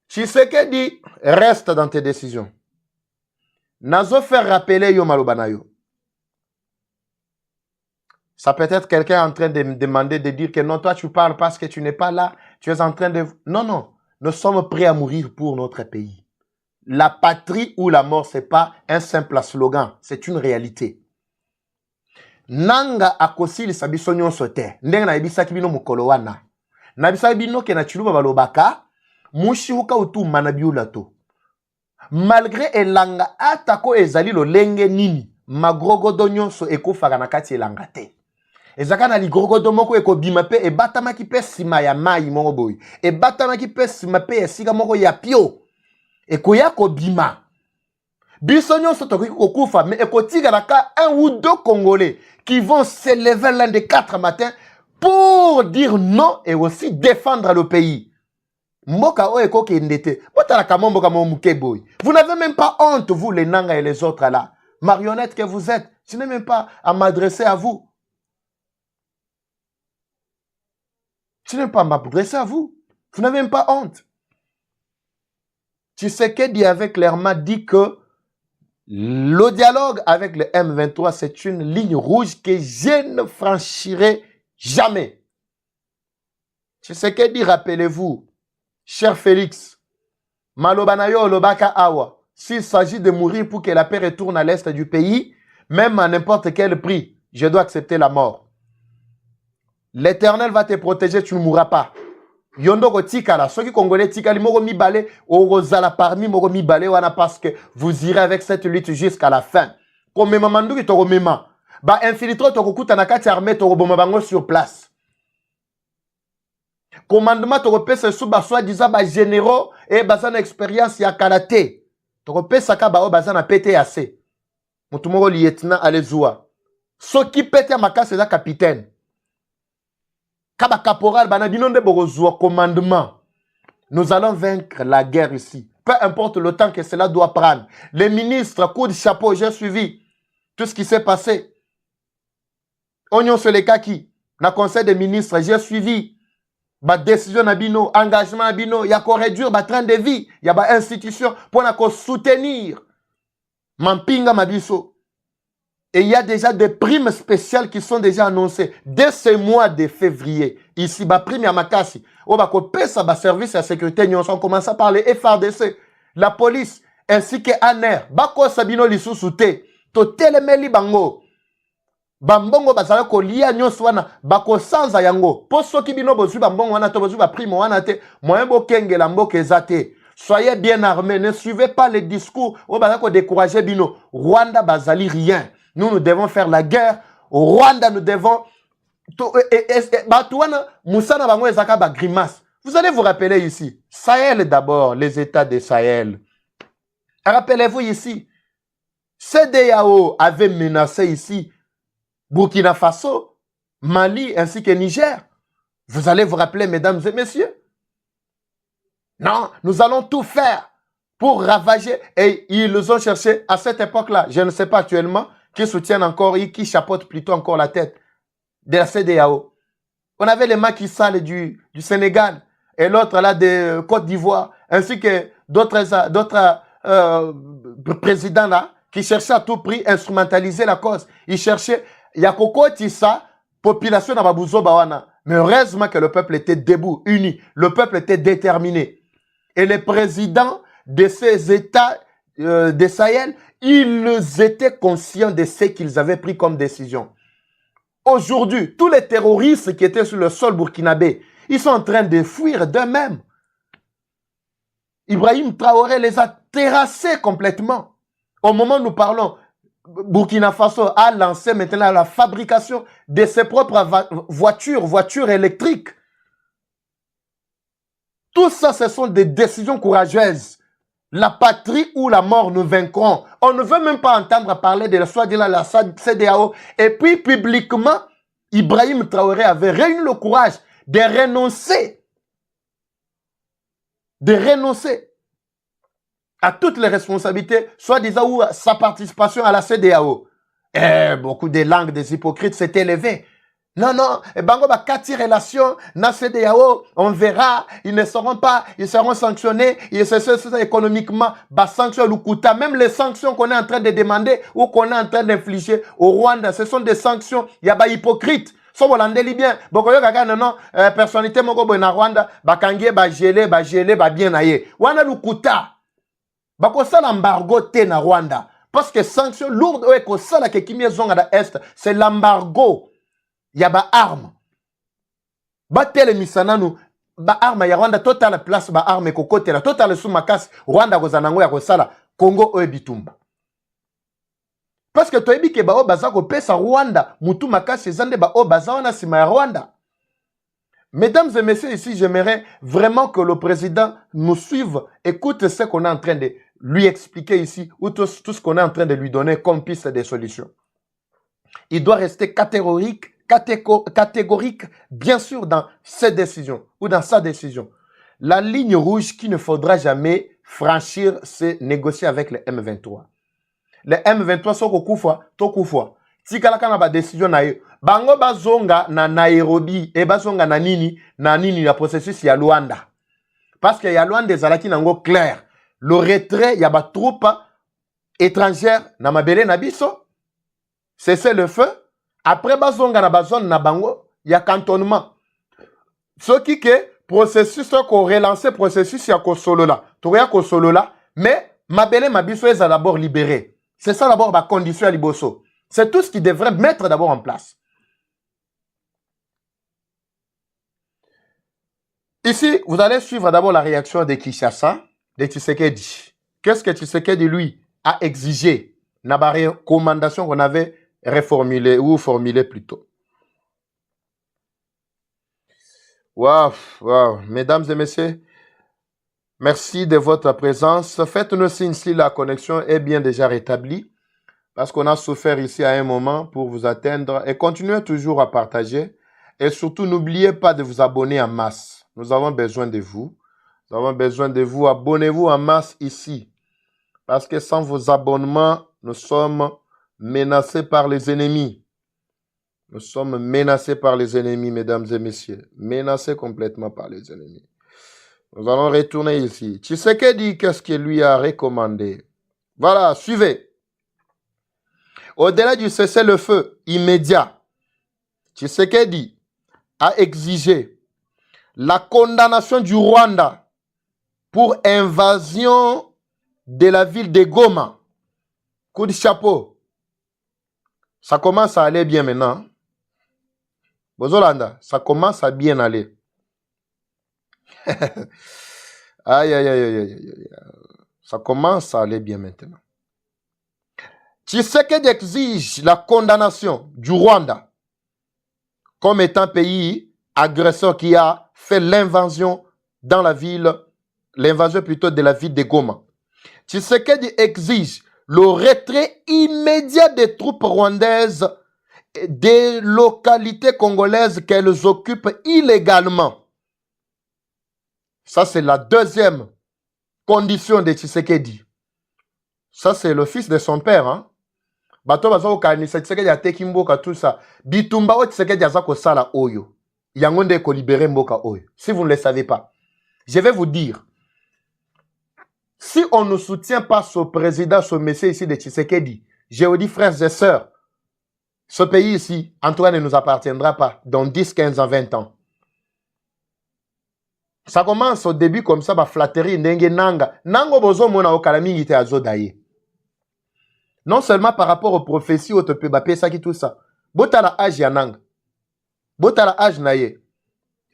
Tshisekedi, reste dans tes décisions. Nazo faire rappeler yo malobanayo. Ça peut être quelqu'un en train de me demander de dire que non, toi tu parles parce que tu n'es pas là. Tu es en train de... Non, non. Nous sommes prêts à mourir pour notre pays. La patrie ou la mort, ce n'est pas un simple slogan. C'est une réalité. Nanga akosili sabiso nyonso te. Ndenge na ebisaki bino mukolo wana. Na bisaki bino ke na chiluba balobaka. Mushi huka utu manabiula to. Malgré elanga atako ezali lo lenge nini. Magrogodo nyonso ekufaka na kati elanga te. Ezaka na ligrogodo moko ekobima pe ebatamaki pe sima ya mai moko boy. Ebatamaki pe sima pe esika moko ya pio. Ekoya kobima. Biso nyonso tokoki kokufa mais ekotika naka un ou deux Congolais qui vont se lever l'un des 4 matins pour dire non et aussi défendre le pays. Mboka o eko kendete. Botala kama mboka mo mukeboy. Vous n'avez même pas honte vous les Nanga et les autres là. Marionnettes que vous êtes. Je n'ai même pas à m'adresser à vous. Je n'ai pas à m'adresser à vous. Vous n'avez même pas honte. Tshisekedi avait clairement dit que le dialogue avec le M23, c'est une ligne rouge que je ne franchirai jamais. Tshisekedi, rappelez-vous, cher Félix, Malobanayo Lobaka Awa, s'il s'agit de mourir pour que la paix retourne à l'est du pays, même à n'importe quel prix, je dois accepter la mort. L'Éternel va te protéger, tu ne mourras pas. Yondoko tikala, ceux qui congolais tikali moko mibale, orozala parmi moko mibale wana parce que vous irez avec cette lutte jusqu'à la fin. Comme mamandu ki toko mema, ba infiltré toko kuta na kati armée toko boma bango sur place. Commandement toko pesa sous ba soi-disant ba généraux et bazana expérience ya karaté. Toko pesa ka ba o bazana PTAC. Mutu moko lieutenant Alezua. Soki pete makase za capitaine. Kaba caporal banabinonde borozua commandement. Nous allons vaincre la guerre ici. Peu importe le temps que cela doit prendre. Les ministres, coup de chapeau, j'ai suivi tout ce qui s'est passé. Oignon sur les kaki. Na conseil des ministres, j'ai suivi. Ba décision nabino, engagement nabino, il y a qu'à réduire ba train de vie. Il y a ba institution pour na ko soutenir. Mampinga mabiso. Et il y a déjà des primes spéciales qui sont déjà annoncées dès ce mois de février. Ici, ba prime ya makasi. On va couper ça, ba service à sécurité. Nous on commence par les FRDC, la police, ainsi que ANR. Bako sabino lisu soute. To telemeli bango. Bambongo bazala ko lia nyonso wana bako sanza yango. Poso ki bino bozu bambongo wana to bozu ba prime wana te. Moyen bo kengela mboke zate. Soyez bien armés. Ne suivez pas les discours. On va décourager bino. Rwanda bazali rien. Nous, nous devons faire la guerre. Au Rwanda, nous devons... Vous allez vous rappeler ici. Sahel d'abord, les États de Sahel. Rappelez-vous ici. CEDEAO avait menacé ici Burkina Faso, Mali ainsi que Niger. Vous allez vous rappeler, mesdames et messieurs. Non, nous allons tout faire pour ravager. Et ils ont cherché à cette époque-là. Je ne sais pas actuellement qui soutiennent encore, qui chapeautent plutôt encore la tête de la CEDEAO. On avait les Macky Sall du Sénégal et l'autre là de Côte d'Ivoire, ainsi que d'autres présidents là qui cherchaient à tout prix instrumentaliser la cause. Ils cherchaient, il y a Koko Tissa, population na Babouzo Bawana. Mais heureusement que le peuple était debout, uni. Le peuple était déterminé. Et les présidents de ces États de Sahel, ils étaient conscients de ce qu'ils avaient pris comme décision. Aujourd'hui, tous les terroristes qui étaient sur le sol burkinabé, ils sont en train de fuir d'eux-mêmes. Ibrahim Traoré les a terrassés complètement. Au moment où nous parlons, Burkina Faso a lancé maintenant la fabrication de ses propres voitures électriques. Tout ça, ce sont des décisions courageuses. La patrie ou la mort nous vaincront. On ne veut même pas entendre parler de la soi-disant la CEDEAO. Et puis, publiquement, Ibrahim Traoré avait réuni le courage de renoncer à toutes les responsabilités, soi-disant, ou sa participation à la CEDEAO. Et beaucoup de langues des hypocrites s'est élevées. Non, non, Bango va 4 relations, na CEDEAO, on verra, ils ne seront pas, ils seront sanctionnés, ils seront économiquement, sanctions Lukuta, même les sanctions qu'on est en train de demander ou qu'on est en train d'infliger au Rwanda, ce sont des sanctions, il y a pas hypocrite. So Hollandais libyen, bokoyo kaka non, personnalité moko boy na Rwanda, bakangie, gelé, bien aye. Wana Lukuta, bako ça l'embargo te na Rwanda, parce que sanctions lourdes, ouais, ko ça la kekimie zonga da Est, c'est l'embargo. Il y a ba arme. Ba tele misananu ba arme ya Rwanda total place ba arme kokote la total sous makasi Rwanda kozanango ya kosala Congo oebitumba. Parce que toyebi ke ba o baza ko pesa Rwanda mutu makasi zande ba o baza wana sima ya Rwanda. Mesdames et messieurs, ici j'aimerais vraiment que le président nous suive, écoute ce qu'on est en train de lui expliquer ici ou tout ce qu'on est en train de lui donner comme piste de solution. Il doit rester catégorique, bien sûr, dans ses décisions ou dans sa décision. La ligne rouge qu'il ne faudra jamais franchir, c'est négocier avec les M23. Les M23 sont au koufa. Si quelqu'un a une décision, bango bazonga na Nairobi et bazonga na nini la processus ya Luanda. Parce qu'il y a Luanda des alaki nango clair. Le retrait, il y a des troupes étrangères na mabele na biso. Cessez le feu. Après, bazonga na bazone na bango, il y a cantonnement. Ce qui est processus qu'on relance processus ya kosolo là. Touria kosolo là, mais mabele mabiso est d'abord libéré. C'est ça d'abord la condition à liboso. C'est tout ce qu'il devrait mettre d'abord en place. Ici, vous allez suivre d'abord la réaction de Kinshasa, de Tshisekedi. Qu'est-ce que Tshisekedi, lui, a exigé dans la recommandation qu'on avait reformulée ou formulée plutôt. Waouh, waouh. Mesdames et messieurs, merci de votre présence. Faites-nous signe si la connexion est bien déjà rétablie, parce qu'on a souffert ici à un moment pour vous atteindre. Et continuez toujours à partager. Et surtout, n'oubliez pas de vous abonner en masse. Nous avons besoin de vous. Nous avons besoin de vous. Abonnez-vous en masse ici. Parce que sans vos abonnements, nous sommes menacés par les ennemis. Nous sommes menacés par les ennemis, mesdames et messieurs. Menacés complètement par les ennemis. Nous allons retourner ici. Tshisekedi, qu'est-ce qu'il lui a recommandé? Voilà, suivez. Au-delà du cessez-le-feu immédiat, Tshisekedi a exigé la condamnation du Rwanda pour invasion de la ville de Goma. Coup de chapeau. Ça commence à aller bien maintenant. Bozolanda, ça commence à bien aller. Aïe, aïe, aïe, aïe, aïe, aïe. Ça commence à aller bien maintenant. Tshisekedi exige la condamnation du Rwanda comme étant pays agresseur qui a fait l'invasion dans la ville, l'invasion plutôt de la ville de Goma. Tshisekedi exige le retrait immédiat des troupes rwandaises des localités congolaises qu'elles occupent illégalement. Ça, c'est la deuxième condition de Tshisekedi. Ça, c'est le fils de son père. Hein? bato baza kokanisa Tshisekedi ateki mboka tout ça. Bitumba o Tshisekedi aza kosala oyo. Yango nde ko libérer mboka oyo. Si vous ne le savez pas. Je vais vous dire. Si on ne soutient pas ce président, ce monsieur ici de Tshisekedi, je vous dis frères et sœurs, ce pays ici, en tout cas, ne nous appartiendra pas dans 10, 15 ans, 20 ans. Ça commence au début comme ça, flatterie, ndenge nanga. Nango bozo mona okalamingi te azodaye. Non seulement par rapport aux prophéties, au tepe bapé, ça qui tout ça. Bota la âge ya nanga. Bota la âge naye.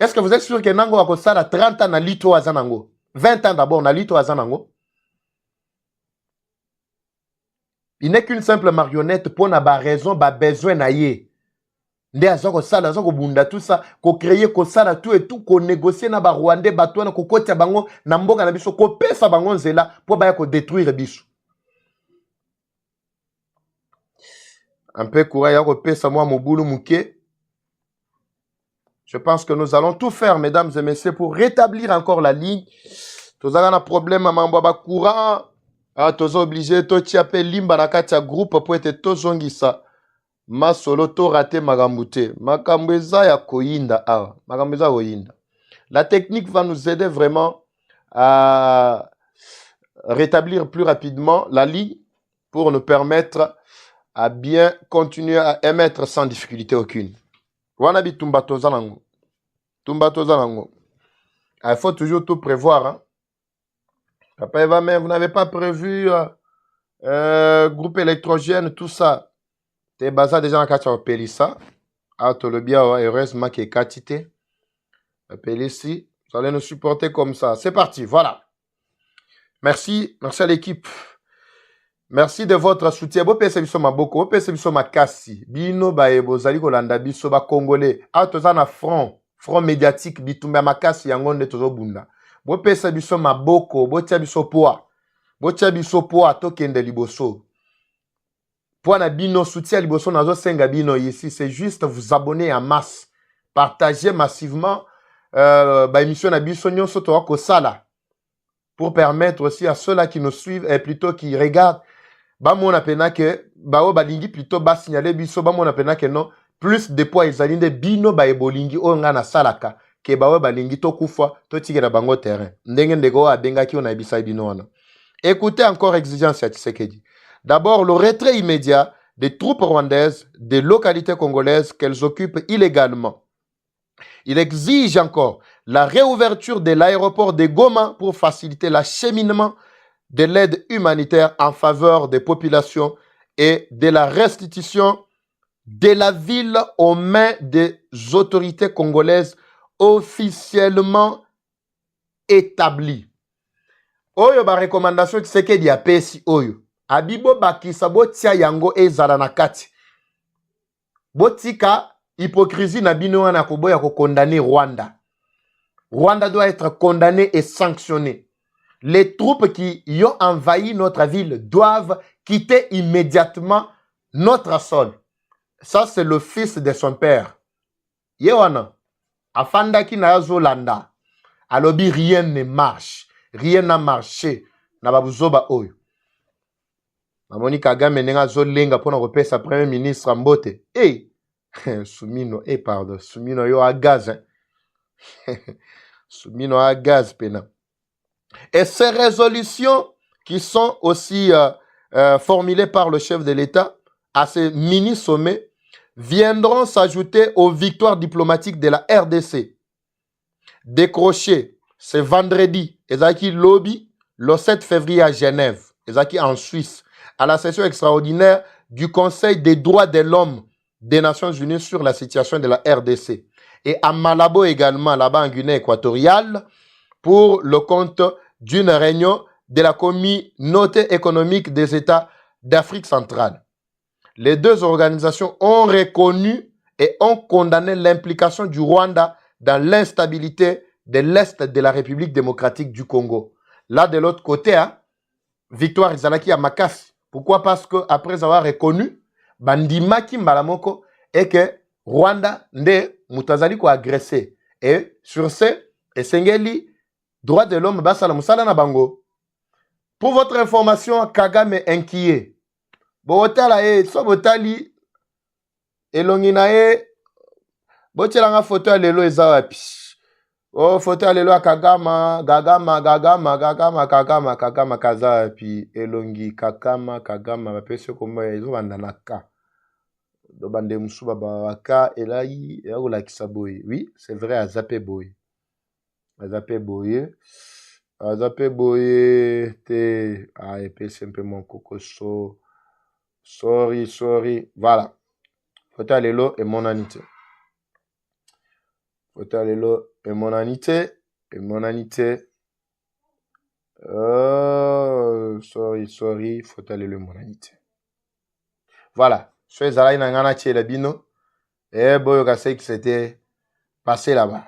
Est-ce que vous êtes sûr que nango a ça à 30 ans na lito azanango? 20 ans d'abord na lito azanango? Il n'est qu'une simple marionnette pour na ba raison, ba besoin naye. Nde azoko sala, azoko bunda tout ça, ko créer ko sala tout et tout, ko négocier na ba Rwandais batwana ko kotia bango na mboka na biso ko pesa bango nzela pour ba ko détruire biso. Un peu courage ya ko pesa moi mobulu muke. Je pense que nous allons tout faire, mesdames et messieurs, pour rétablir encore la ligne. Tous un problème à mambo courant. Ah, tous obligés, to tiape limba na katia groupe pour être tous zongisa. Ma solo to raté magambute. Makambeza ya koyinda ah. Makambeza koyinda. La technique va nous aider vraiment à rétablir plus rapidement la ligne pour nous permettre à bien continuer à émettre sans difficulté aucune. Wanabi tumbato zanango. Tumbato zanango. Il faut toujours tout prévoir. Hein. Papa Eva, mais vous n'avez pas prévu groupe électrogène, tout ça. T'es basé déjà dans Katia Pelissa. Ah, tu le bien, heureusement qu'il y a quantité. Pelissi, vous allez nous supporter comme ça. C'est parti, voilà. Merci, merci à l'équipe. Merci de votre soutien. Bo pese biso maboko, bo pese biso makasi. Bino baebo zali kolanda biso ba congolais. Ah, toza na front médiatique bitumba makasi yango nde tozo bunda. Bo pese biso maboko, bo tia biso poa. Bo tia biso poa tokende liboso. Pour na bino soutien liboso nazo senga bino ici, c'est juste vous abonner en masse, partager massivement ba émission na biso nyonso to ko sala pour permettre aussi à ceux-là qui nous suivent et plutôt qui regardent ba mona pena que ba o balingi plutôt ba signaler biso ba mona pena que non plus de poids ezali nde bino ba ebolingi o nga na salaka ke ba o balingi to kufa to tikela bango terrain ndenge ndeko abenga ki on a bisa bino wana. Écoutez encore exigence ya Tshisekedi. D'abord, le retrait immédiat des troupes rwandaises des localités congolaises qu'elles occupent illégalement. Il exige encore la réouverture de l'aéroport de Goma pour faciliter l'acheminement de l'aide humanitaire en faveur des populations et de la restitution de la ville aux mains des autorités congolaises officiellement établies. Oyo ba recommandation Tshisekedi ya pesi oyo. Abibo bakisa botia yango ezala na kati. Botika hypocrisie na bino wana koboya ko condamner Rwanda. Rwanda doit être condamné et sanctionné. Les troupes qui y ont envahi notre ville doivent quitter immédiatement notre sol. Ça c'est le fils de son père. Yewana afandaki na Zolanda. Alobi rien ne marche. Rien n'a marché. Na babuzoba oyo. Namoni Kagame nenga zolenga pona kopesa premier ministre Mbote. Eh, Soumino, pardon, Soumino yo a gaz. Hein? Soumino a gaz pena. Et ces résolutions qui sont aussi formulées par le chef de l'État à ces mini-sommets viendront s'ajouter aux victoires diplomatiques de la RDC. Décrochées ce vendredi, Ezaki Lobby, le 7 février à Genève, Ezaki en Suisse, à la session extraordinaire du Conseil des droits de l'homme des Nations Unies sur la situation de la RDC. Et à Malabo également, là-bas en Guinée équatoriale, pour le compte d'une réunion de la communauté économique des États d'Afrique centrale. Les deux organisations ont reconnu et ont condamné l'implication du Rwanda dans l'instabilité de l'Est de la République démocratique du Congo. Là, de l'autre côté, hein, Victoire Izalaki à Makassi. Pourquoi? Parce que après avoir reconnu, Bandimaki Mbalamoko, et que Rwanda nde mutazali ko agressé. Et sur ce, Esengeli, droit de l'homme, basala musala na bango. Pour votre information, Kagame inquiet. Botala so botali elongi na ye botelanga photo ya lelo eza wapi? Oh, photo ya lelo ya Kagama kaza wapi? Elongi Kagama bapesi kombo ezobanda na ka. Dobande musuba baka elai ya kolakisa boye. Oui, c'est vrai, azape boye. Azape boye te. Ah, epesi un peu mon coco. Sorry. Voilà. Photo ya lelo et mon anité. Photo ya lelo et mon anité. Sorry. Photo ya lelo et mon anité. Voilà. So ezalaki na ngana tiela bino. Boyo kasei qui s'était passé là-bas.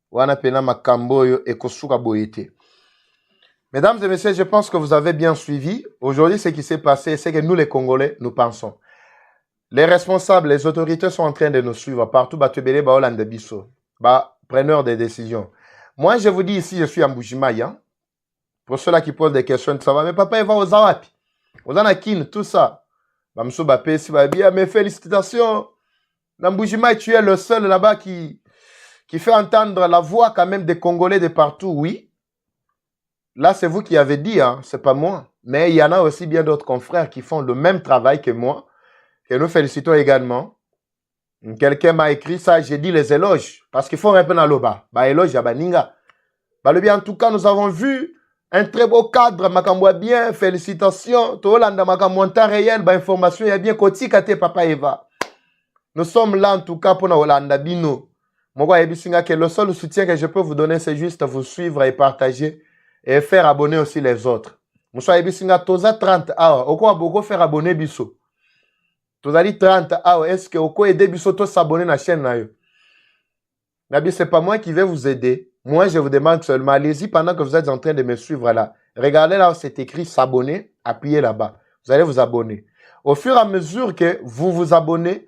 Wana pena makambo yo ekosuka boyete. Mesdames et messieurs, je pense que vous avez bien suivi. Aujourd'hui, ce qui s'est passé, c'est que nous les Congolais, nous pensons. Les responsables, les autorités sont en train de nous suivre partout. Batubele Baolande Bisso. Preneurs des décisions. Moi, je vous dis ici, je suis à Mbujimaï. Hein? Pour ceux-là qui posent des questions, ça va. Mais papa, il va aux Awapi. Aux Anakin, tout ça. Bamsou Bapé, si bien, mes félicitations. Dans Mbujimaï, tu es le seul là-bas qui fait entendre la voix quand même des Congolais de partout. Oui. Là, c'est vous qui avez dit, hein? C'est pas moi. Mais il y en a aussi bien d'autres confrères qui font le même travail que moi. Et nous félicitons également. Quelqu'un m'a écrit ça, j'ai dit les éloges. Parce qu'il faut répondre à l'oba. Éloge à Baninga. En tout cas, nous avons vu un très beau cadre. Makamboa bien, félicitations. Tolanda Makamboa en temps réel, information, il y a bien Koti Kate Papa Eva. Nous sommes là en tout cas pour Olanda Bino. Moi, que le seul soutien que je peux vous donner, c'est juste vous suivre et partager et faire abonner aussi les autres. Moussa Ebisinga, Toza 30. Au quoi beaucoup faire abonner Bisso? Toza 30. Est-ce que au quoi aider Bisso to s'abonner à la chaîne? Nabi, c'est pas moi qui vais vous aider. Moi, je vous demande seulement, allez-y pendant que vous êtes en train de me suivre là. Regardez là où c'est écrit s'abonner, appuyez là-bas. Vous allez vous abonner. Au fur et à mesure que vous vous abonnez,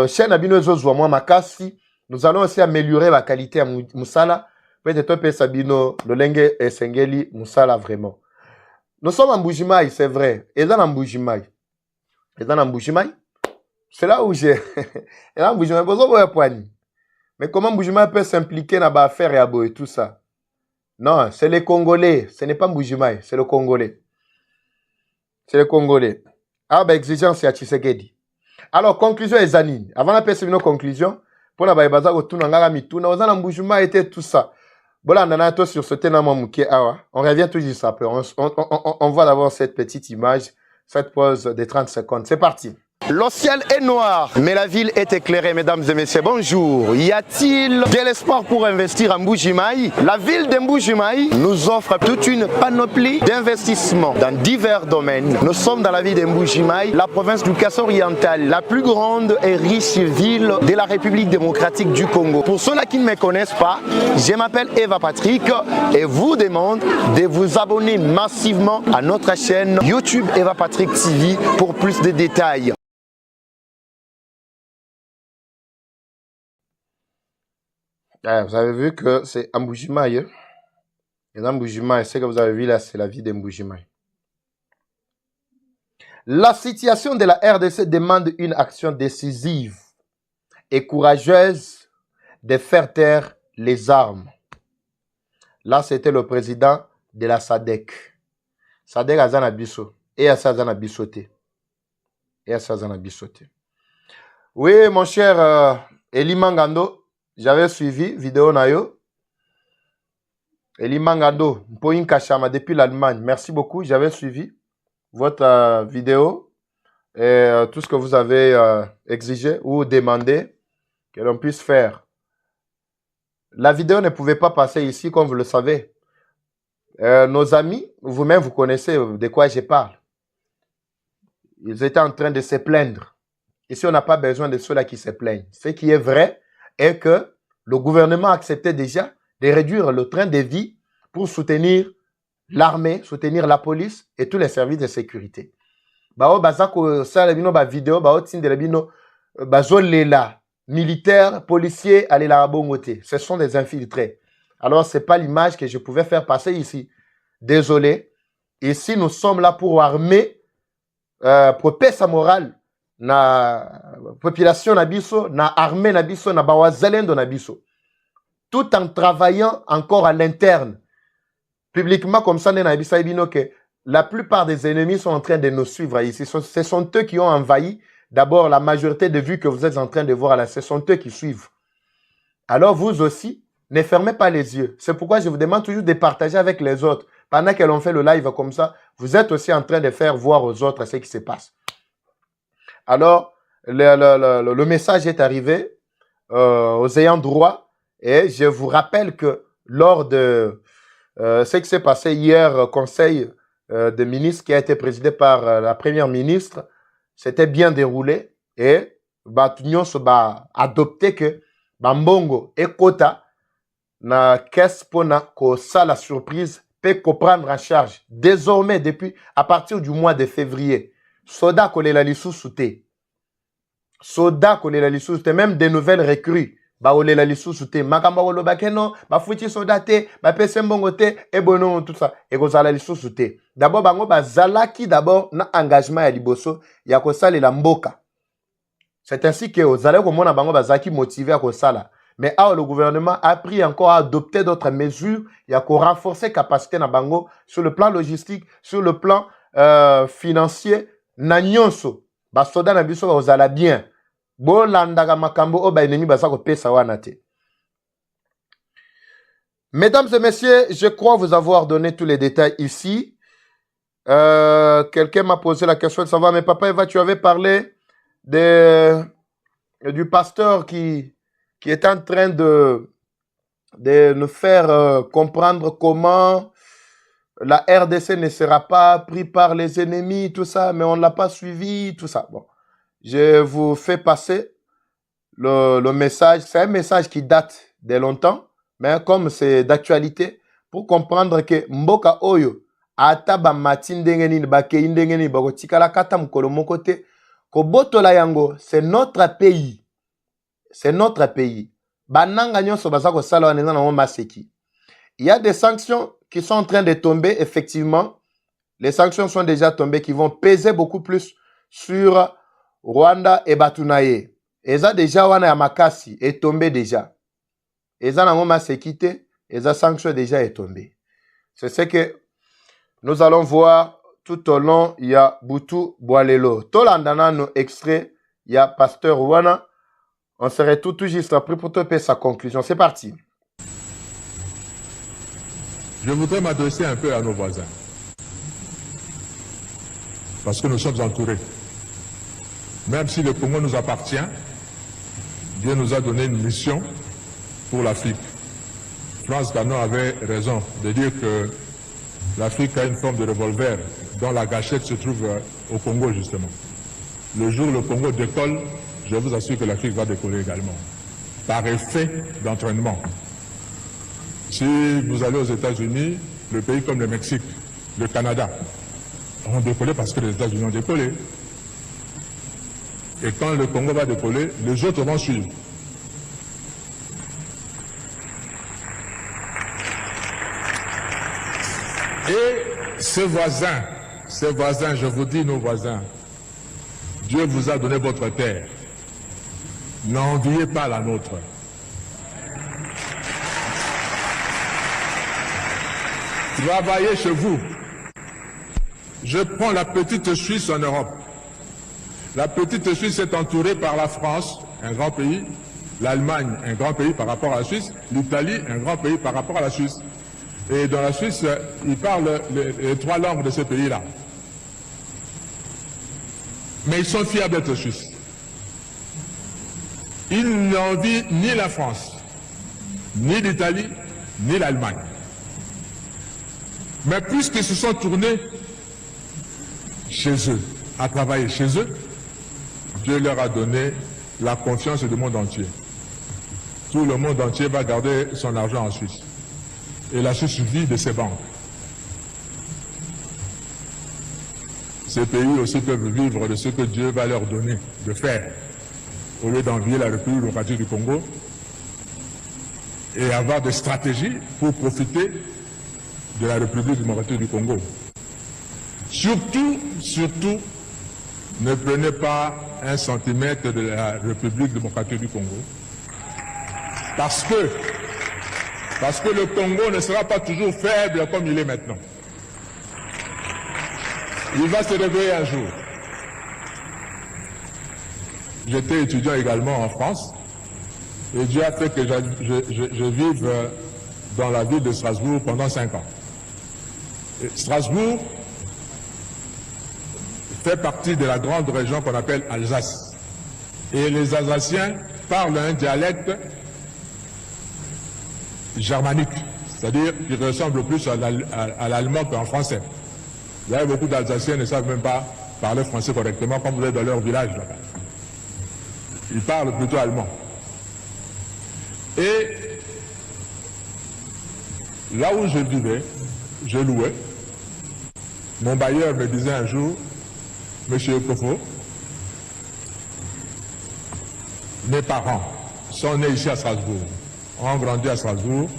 chaîne Abino Zozwa, moi, Makasi, nous allons aussi améliorer la qualité à Moussala. Peut-être Sabino, le Lengue et Sengeli, Moussala vraiment. Nous sommes en Mbujimaï, c'est vrai. Et dans Mbujimaï. C'est là où j'ai. Et là, Mbujimaï, mais comment Mbujimaï peut s'impliquer dans l'affaire et à et tout ça? Non, c'est les Congolais. Ce n'est pas Mbujimaï, c'est le Congolais. C'est le Congolais. Exigence, c'est à Tshisekedi. Alors, conclusion, Ezanine. Avant la personne, une conclusion. Pour la baïbaza, était tout ça. Voilà, on a sur ce thème. On revient tout juste après. On voit d'abord cette petite image, cette pause de 30 secondes. C'est parti. Le ciel est noir, mais la ville est éclairée, mesdames et messieurs. Bonjour. Y a-t-il de l'espoir pour investir en Mbujimaï? La ville de Mbujimaï nous offre toute une panoplie d'investissements dans divers domaines. Nous sommes dans la ville de Mbujimaï, la province du Kasso-Oriental, la plus grande et riche ville de la République démocratique du Congo. Pour ceux-là qui ne me connaissent pas, je m'appelle Eva Patrick et vous demande de vous abonner massivement à notre chaîne YouTube Eva Patrick TV pour plus de détails. Vous avez vu que c'est Mbujimaï. Et dans Mbujimaï, ce que vous avez vu là, c'est la vie de Mbujimaï. La situation de la RDC demande une action décisive et courageuse de faire taire les armes. Là, c'était le président de la SADC. SADC a Zana Bisso. Et à Zana Bissoté. Oui, mon cher Eli Mangando. J'avais suivi vidéo nayo. Eli Mangando, Mpoyin Kachama depuis l'Allemagne. Merci beaucoup. J'avais suivi votre vidéo et tout ce que vous avez exigé ou demandé que l'on puisse faire. La vidéo ne pouvait pas passer ici, comme vous le savez. Nos amis, vous-même, vous connaissez de quoi je parle. Ils étaient en train de se plaindre. Ici, on n'a pas besoin de ceux-là qui se plaignent. Ce qui est vrai, et que le gouvernement acceptait déjà de réduire le train de vie pour soutenir l'armée, soutenir la police et tous les services de sécurité. Militaires, policiers, ce sont des infiltrés. Alors, ce n'est pas l'image que je pouvais faire passer ici. Désolé. Ici, nous sommes là pour armer propesa morale na population na biso, na armée na biso, na bawazalendo na biso, tout en travaillant encore à l'interne. Publiquement, comme ça, que la plupart des ennemis sont en train de nous suivre ici. Ce sont eux qui ont envahi d'abord la majorité de vues que vous êtes en train de voir là. Ce sont eux qui suivent. Alors vous aussi, ne fermez pas les yeux. C'est pourquoi je vous demande toujours de partager avec les autres. Pendant que l'on fait le live comme ça, vous êtes aussi en train de faire voir aux autres ce qui se passe. Alors, le message est arrivé aux ayants droit et je vous rappelle que lors de ce qui s'est passé hier, conseil des ministres qui a été présidé par la première ministre, c'était bien déroulé et nous avons adopté que Bambongo et Kota na caisse pour ça la surprise peut prendre en charge désormais depuis à partir du mois de février. Soda kolela lisu souté. Soda kolela lisu souté, même des nouvelles recrues. Ba olela lisu souté. Makamba wolo bakeno, ba futi soda te, ba pese mbongo te, et bono tout ça. Et kozala lisu souté. D'abord bango ba zalaki d'abord na engagement ya liboso ya kosala la mboka. C'est ainsi que ozala komona bango ba zaki motivé à kosala. Mais le gouvernement a pris encore à adopter d'autres mesures. Il y a qu'à renforcer la capacité na bango sur le plan logistique, sur le plan financier. Na nyonso, ba soda na biso ozala bien. Bo landaga makambo o ba ennemi basa ko pesa wana te. Mesdames et messieurs, je crois vous avoir donné tous les détails ici. Quelqu'un m'a posé la question de savoir, mais papa Eva, tu avais parlé du pasteur qui est en train de nous faire comprendre comment la RDC ne sera pas prise par les ennemis, tout ça, mais on ne l'a pas suivi, tout ça. Bon, je vous fais passer le message. C'est un message qui date de longtemps, mais comme c'est d'actualité, pour comprendre que Mboka Oyo, ata ba matindengeni, bakei ndengeni, bakotikala kata mukolo mokote, ko botola yango, c'est notre pays. C'est notre pays. Il y a des sanctions qui sont en train de tomber, effectivement. Les sanctions sont déjà tombées, qui vont peser beaucoup plus sur Rwanda et Batunaye. Et ça déjà, Wana Yamakasi est tombé déjà. Et ça, Nangoma Sekite, et ça, sanction déjà est tombée. C'est ce que nous allons voir tout au long. Il y a Boutou Boalelo. Tolandana, nos extraits, il y a Pasteur Wana. On serait tout juste après pour te faire sa conclusion. C'est parti. Je voudrais m'adresser un peu à nos voisins. Parce que nous sommes entourés. Même si le Congo nous appartient, Dieu nous a donné une mission pour l'Afrique. France Fanon avait raison de dire que l'Afrique a une forme de revolver dont la gâchette se trouve au Congo justement. Le jour où le Congo décolle, je vous assure que l'Afrique va décoller également, par effet d'entraînement. Si vous allez aux États-Unis, le pays comme le Mexique, le Canada, ont décollé parce que les États-Unis ont décollé. Et quand le Congo va décoller, les autres vont suivre. Et ces voisins, je vous dis nos voisins, Dieu vous a donné votre terre. N'enviez pas la nôtre. Travaillez chez vous. Je prends la petite Suisse en Europe. La petite Suisse est entourée par la France, un grand pays, l'Allemagne, un grand pays par rapport à la Suisse, l'Italie, un grand pays par rapport à la Suisse. Et dans la Suisse, ils parlent les trois langues de ce pays-là. Mais ils sont fiers d'être Suisses. Ils n'envient ni la France, ni l'Italie, ni l'Allemagne. Mais puisqu'ils se sont tournés chez eux, à travailler chez eux, Dieu leur a donné la confiance du monde entier. Tout le monde entier va garder son argent en Suisse. Et la Suisse vit de ses banques. Ces pays aussi peuvent vivre de ce que Dieu va leur donner de faire, au lieu d'envier la République démocratique du Congo et avoir des stratégies pour profiter de la République démocratique du Congo. Surtout, ne prenez pas un centimètre de la République démocratique du Congo. Parce que le Congo ne sera pas toujours faible comme il est maintenant. Il va se réveiller un jour. J'étais étudiant également en France et Dieu a fait que je vive dans la ville de Strasbourg pendant 5 ans. Et Strasbourg fait partie de la grande région qu'on appelle Alsace. Et les Alsaciens parlent un dialecte germanique, c'est-à-dire qu'il ressemble plus à l'allemand qu'en français. Il y a beaucoup d'Alsaciens qui ne savent même pas parler français correctement, comme vous êtes dans leur village là-bas. Ils parlent plutôt allemand. Et là où je vivais, je louais. Mon bailleur me disait un jour, Monsieur Kofo, mes parents sont nés ici à Strasbourg, ont grandi à Strasbourg.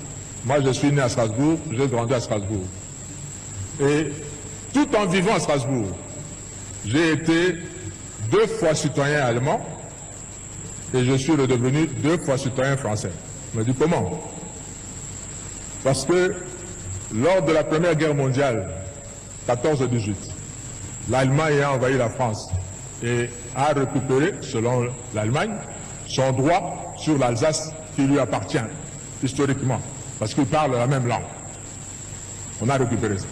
Moi, je suis né à Strasbourg, j'ai grandi à Strasbourg. Et tout en vivant à Strasbourg, j'ai été 2 fois citoyen allemand et je suis redevenu 2 fois citoyen français. Je me dis comment? Parce que lors de la Première Guerre mondiale, 14-18, l'Allemagne a envahi la France et a récupéré, selon l'Allemagne, son droit sur l'Alsace qui lui appartient historiquement, parce qu'il parle la même langue. On a récupéré ça.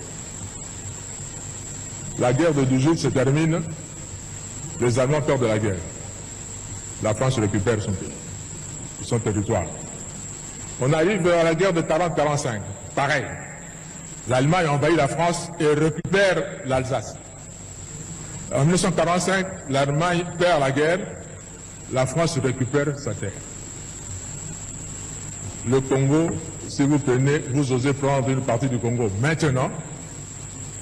La guerre de 18 se termine, les Allemands perdent la guerre. La France récupère son territoire. On arrive à la guerre de 40-45, pareil. L'Allemagne envahit la France et récupère l'Alsace. En 1945, l'Allemagne perd la guerre, la France récupère sa terre. Le Congo, si vous prenez, vous osez prendre une partie du Congo maintenant,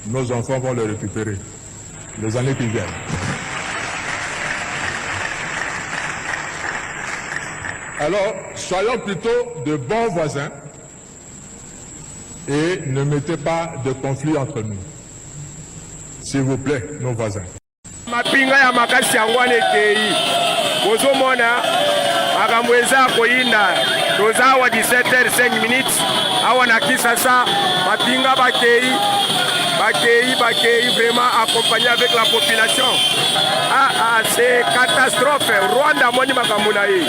nos enfants vont le récupérer les années qui viennent. Alors, soyons plutôt de bons voisins et ne mettez pas de conflit entre nous. S'il vous plaît, nos voisins. Mapinga ya makasi yangwane kei. Bozomona makambo eza koyinda. Toza wa 17h05 awa na Kisasa mapinga bakei vraiment accompagné avec la population. C'est catastrophe. Rwanda moni makambo na ye.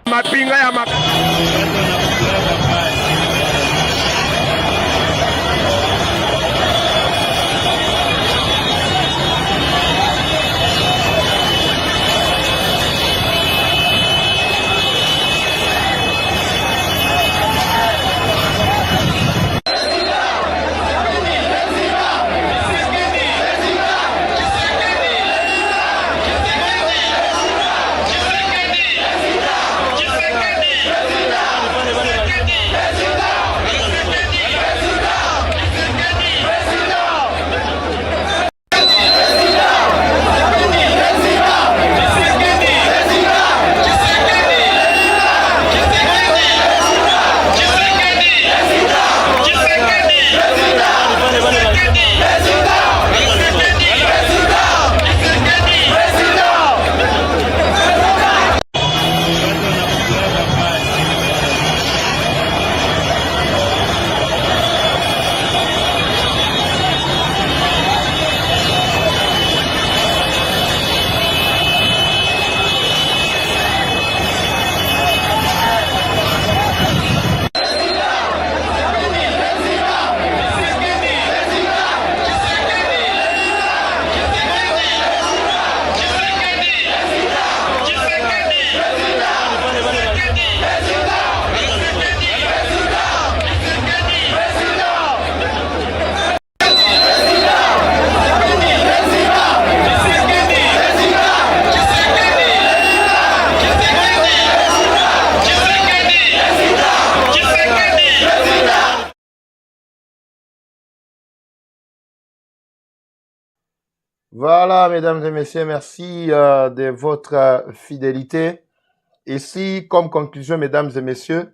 Mapinga ya Voilà, mesdames et messieurs, merci de votre fidélité. Ici, comme conclusion, mesdames et messieurs,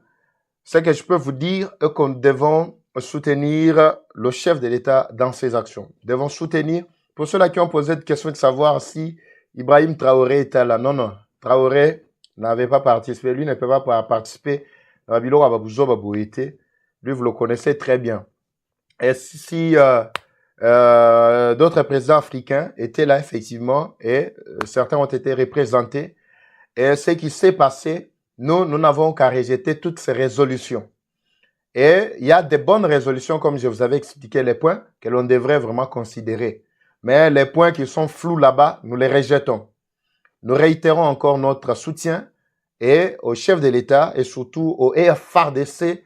ce que je peux vous dire est que nous devons soutenir le chef de l'État dans ses actions. Nous devons soutenir, pour ceux-là qui ont posé des questions de savoir si Ibrahim Traoré était là. Non, non, Traoré n'avait pas participé. Lui ne peut pas participer. Lui, vous le connaissez très bien. Et si d'autres présidents africains étaient là, effectivement, et certains ont été représentés. Et ce qui s'est passé, nous n'avons qu'à rejeter toutes ces résolutions. Et il y a des bonnes résolutions, comme je vous avais expliqué les points, que l'on devrait vraiment considérer. Mais les points qui sont flous là-bas, nous les rejetons. Nous réitérons encore notre soutien et au chef de l'État et surtout au FARDC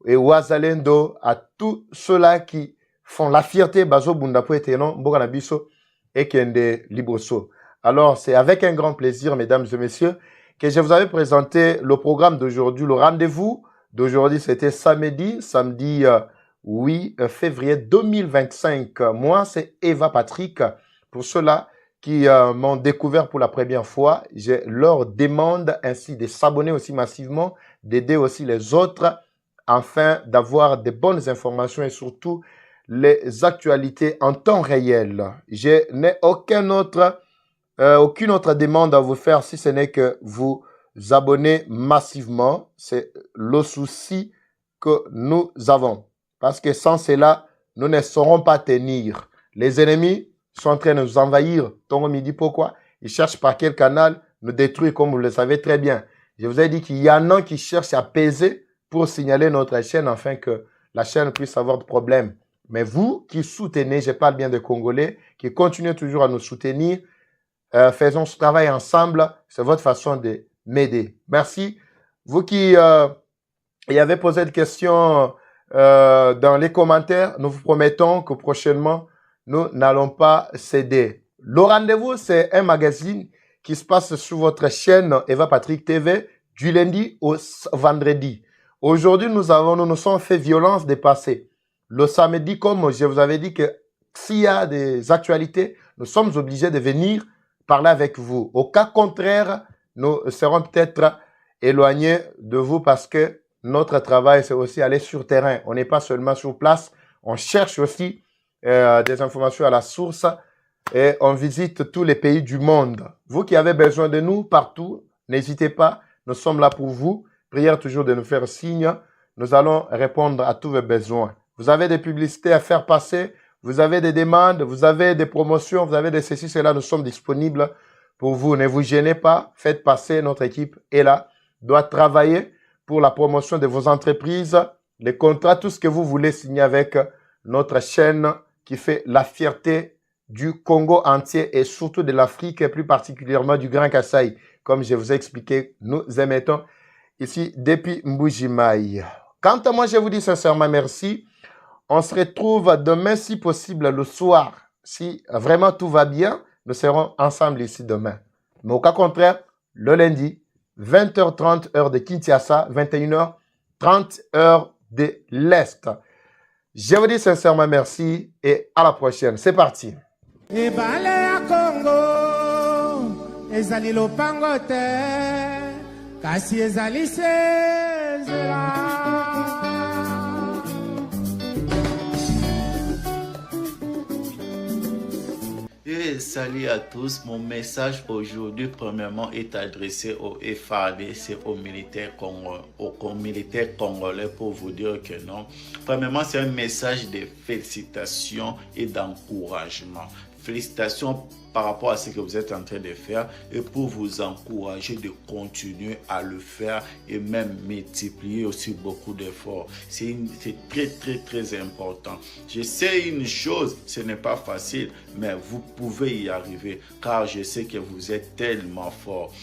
et au Wazalendo, à tous ceux-là qui font la fierté Bazo Bundapo et Tenon, Boganabiso et Kende Libroso. Alors, c'est avec un grand plaisir, mesdames et messieurs, que je vous avais présenté le programme d'aujourd'hui. Le rendez-vous d'aujourd'hui, c'était samedi 8 février 2025. Moi, c'est Eva Patrick. Pour ceux-là qui m'ont découvert pour la première fois, je leur demande ainsi de s'abonner aussi massivement, d'aider aussi les autres, afin d'avoir de bonnes informations et surtout les actualités en temps réel. Je n'ai aucune autre demande à vous faire si ce n'est que vous abonner massivement. C'est le souci que nous avons. Parce que sans cela, nous ne saurons pas tenir. Les ennemis sont en train de nous envahir. Tongo me dit pourquoi. Ils cherchent par quel canal nous détruire, comme vous le savez très bien. Je vous ai dit qu'il y en a qui cherchent à peser pour signaler notre chaîne afin que la chaîne puisse avoir de problèmes. Mais vous qui soutenez, je parle bien des Congolais, qui continuez toujours à nous soutenir, faisons ce travail ensemble. C'est votre façon de m'aider. Merci. Vous qui y avez posé des questions dans les commentaires, nous vous promettons que prochainement, nous n'allons pas céder. Le rendez-vous, c'est un magazine qui se passe sur votre chaîne Eva Patrick TV du lundi au vendredi. Aujourd'hui, nous nous sommes fait violence dépassée. Le samedi, comme je vous avais dit que s'il y a des actualités, nous sommes obligés de venir parler avec vous. Au cas contraire, nous serons peut-être éloignés de vous parce que notre travail, c'est aussi aller sur terrain. On n'est pas seulement sur place, on cherche aussi des informations à la source et on visite tous les pays du monde. Vous qui avez besoin de nous partout, n'hésitez pas, nous sommes là pour vous. Prière toujours de nous faire signe. Nous allons répondre à tous vos besoins. Vous avez des publicités à faire passer, vous avez des demandes, vous avez des promotions, vous avez des ceci, cela, nous sommes disponibles pour vous. Ne vous gênez pas, faites passer, notre équipe est là, doit travailler pour la promotion de vos entreprises, les contrats, tout ce que vous voulez signer avec notre chaîne qui fait la fierté du Congo entier et surtout de l'Afrique et plus particulièrement du Grand Kasaï. Comme je vous ai expliqué, nous émettons ici depuis Mbujimaï. Quant à moi, je vous dis sincèrement merci. On se retrouve demain, si possible, le soir. Si vraiment tout va bien, nous serons ensemble ici demain. Mais au cas contraire, le lundi, 20h30, heure de Kinshasa, 21h30, heure de l'Est. Je vous dis sincèrement merci et à la prochaine. C'est parti. Et salut à tous, mon message aujourd'hui premièrement est adressé au FARDC, aux militaires congolais pour vous dire que non. Premièrement, c'est un message de félicitations et d'encouragement. Félicitations par rapport à ce que vous êtes en train de faire et pour vous encourager de continuer à le faire et même multiplier aussi beaucoup d'efforts. C'est très important. Je sais une chose, ce n'est pas facile, mais vous pouvez y arriver car je sais que vous êtes tellement fort.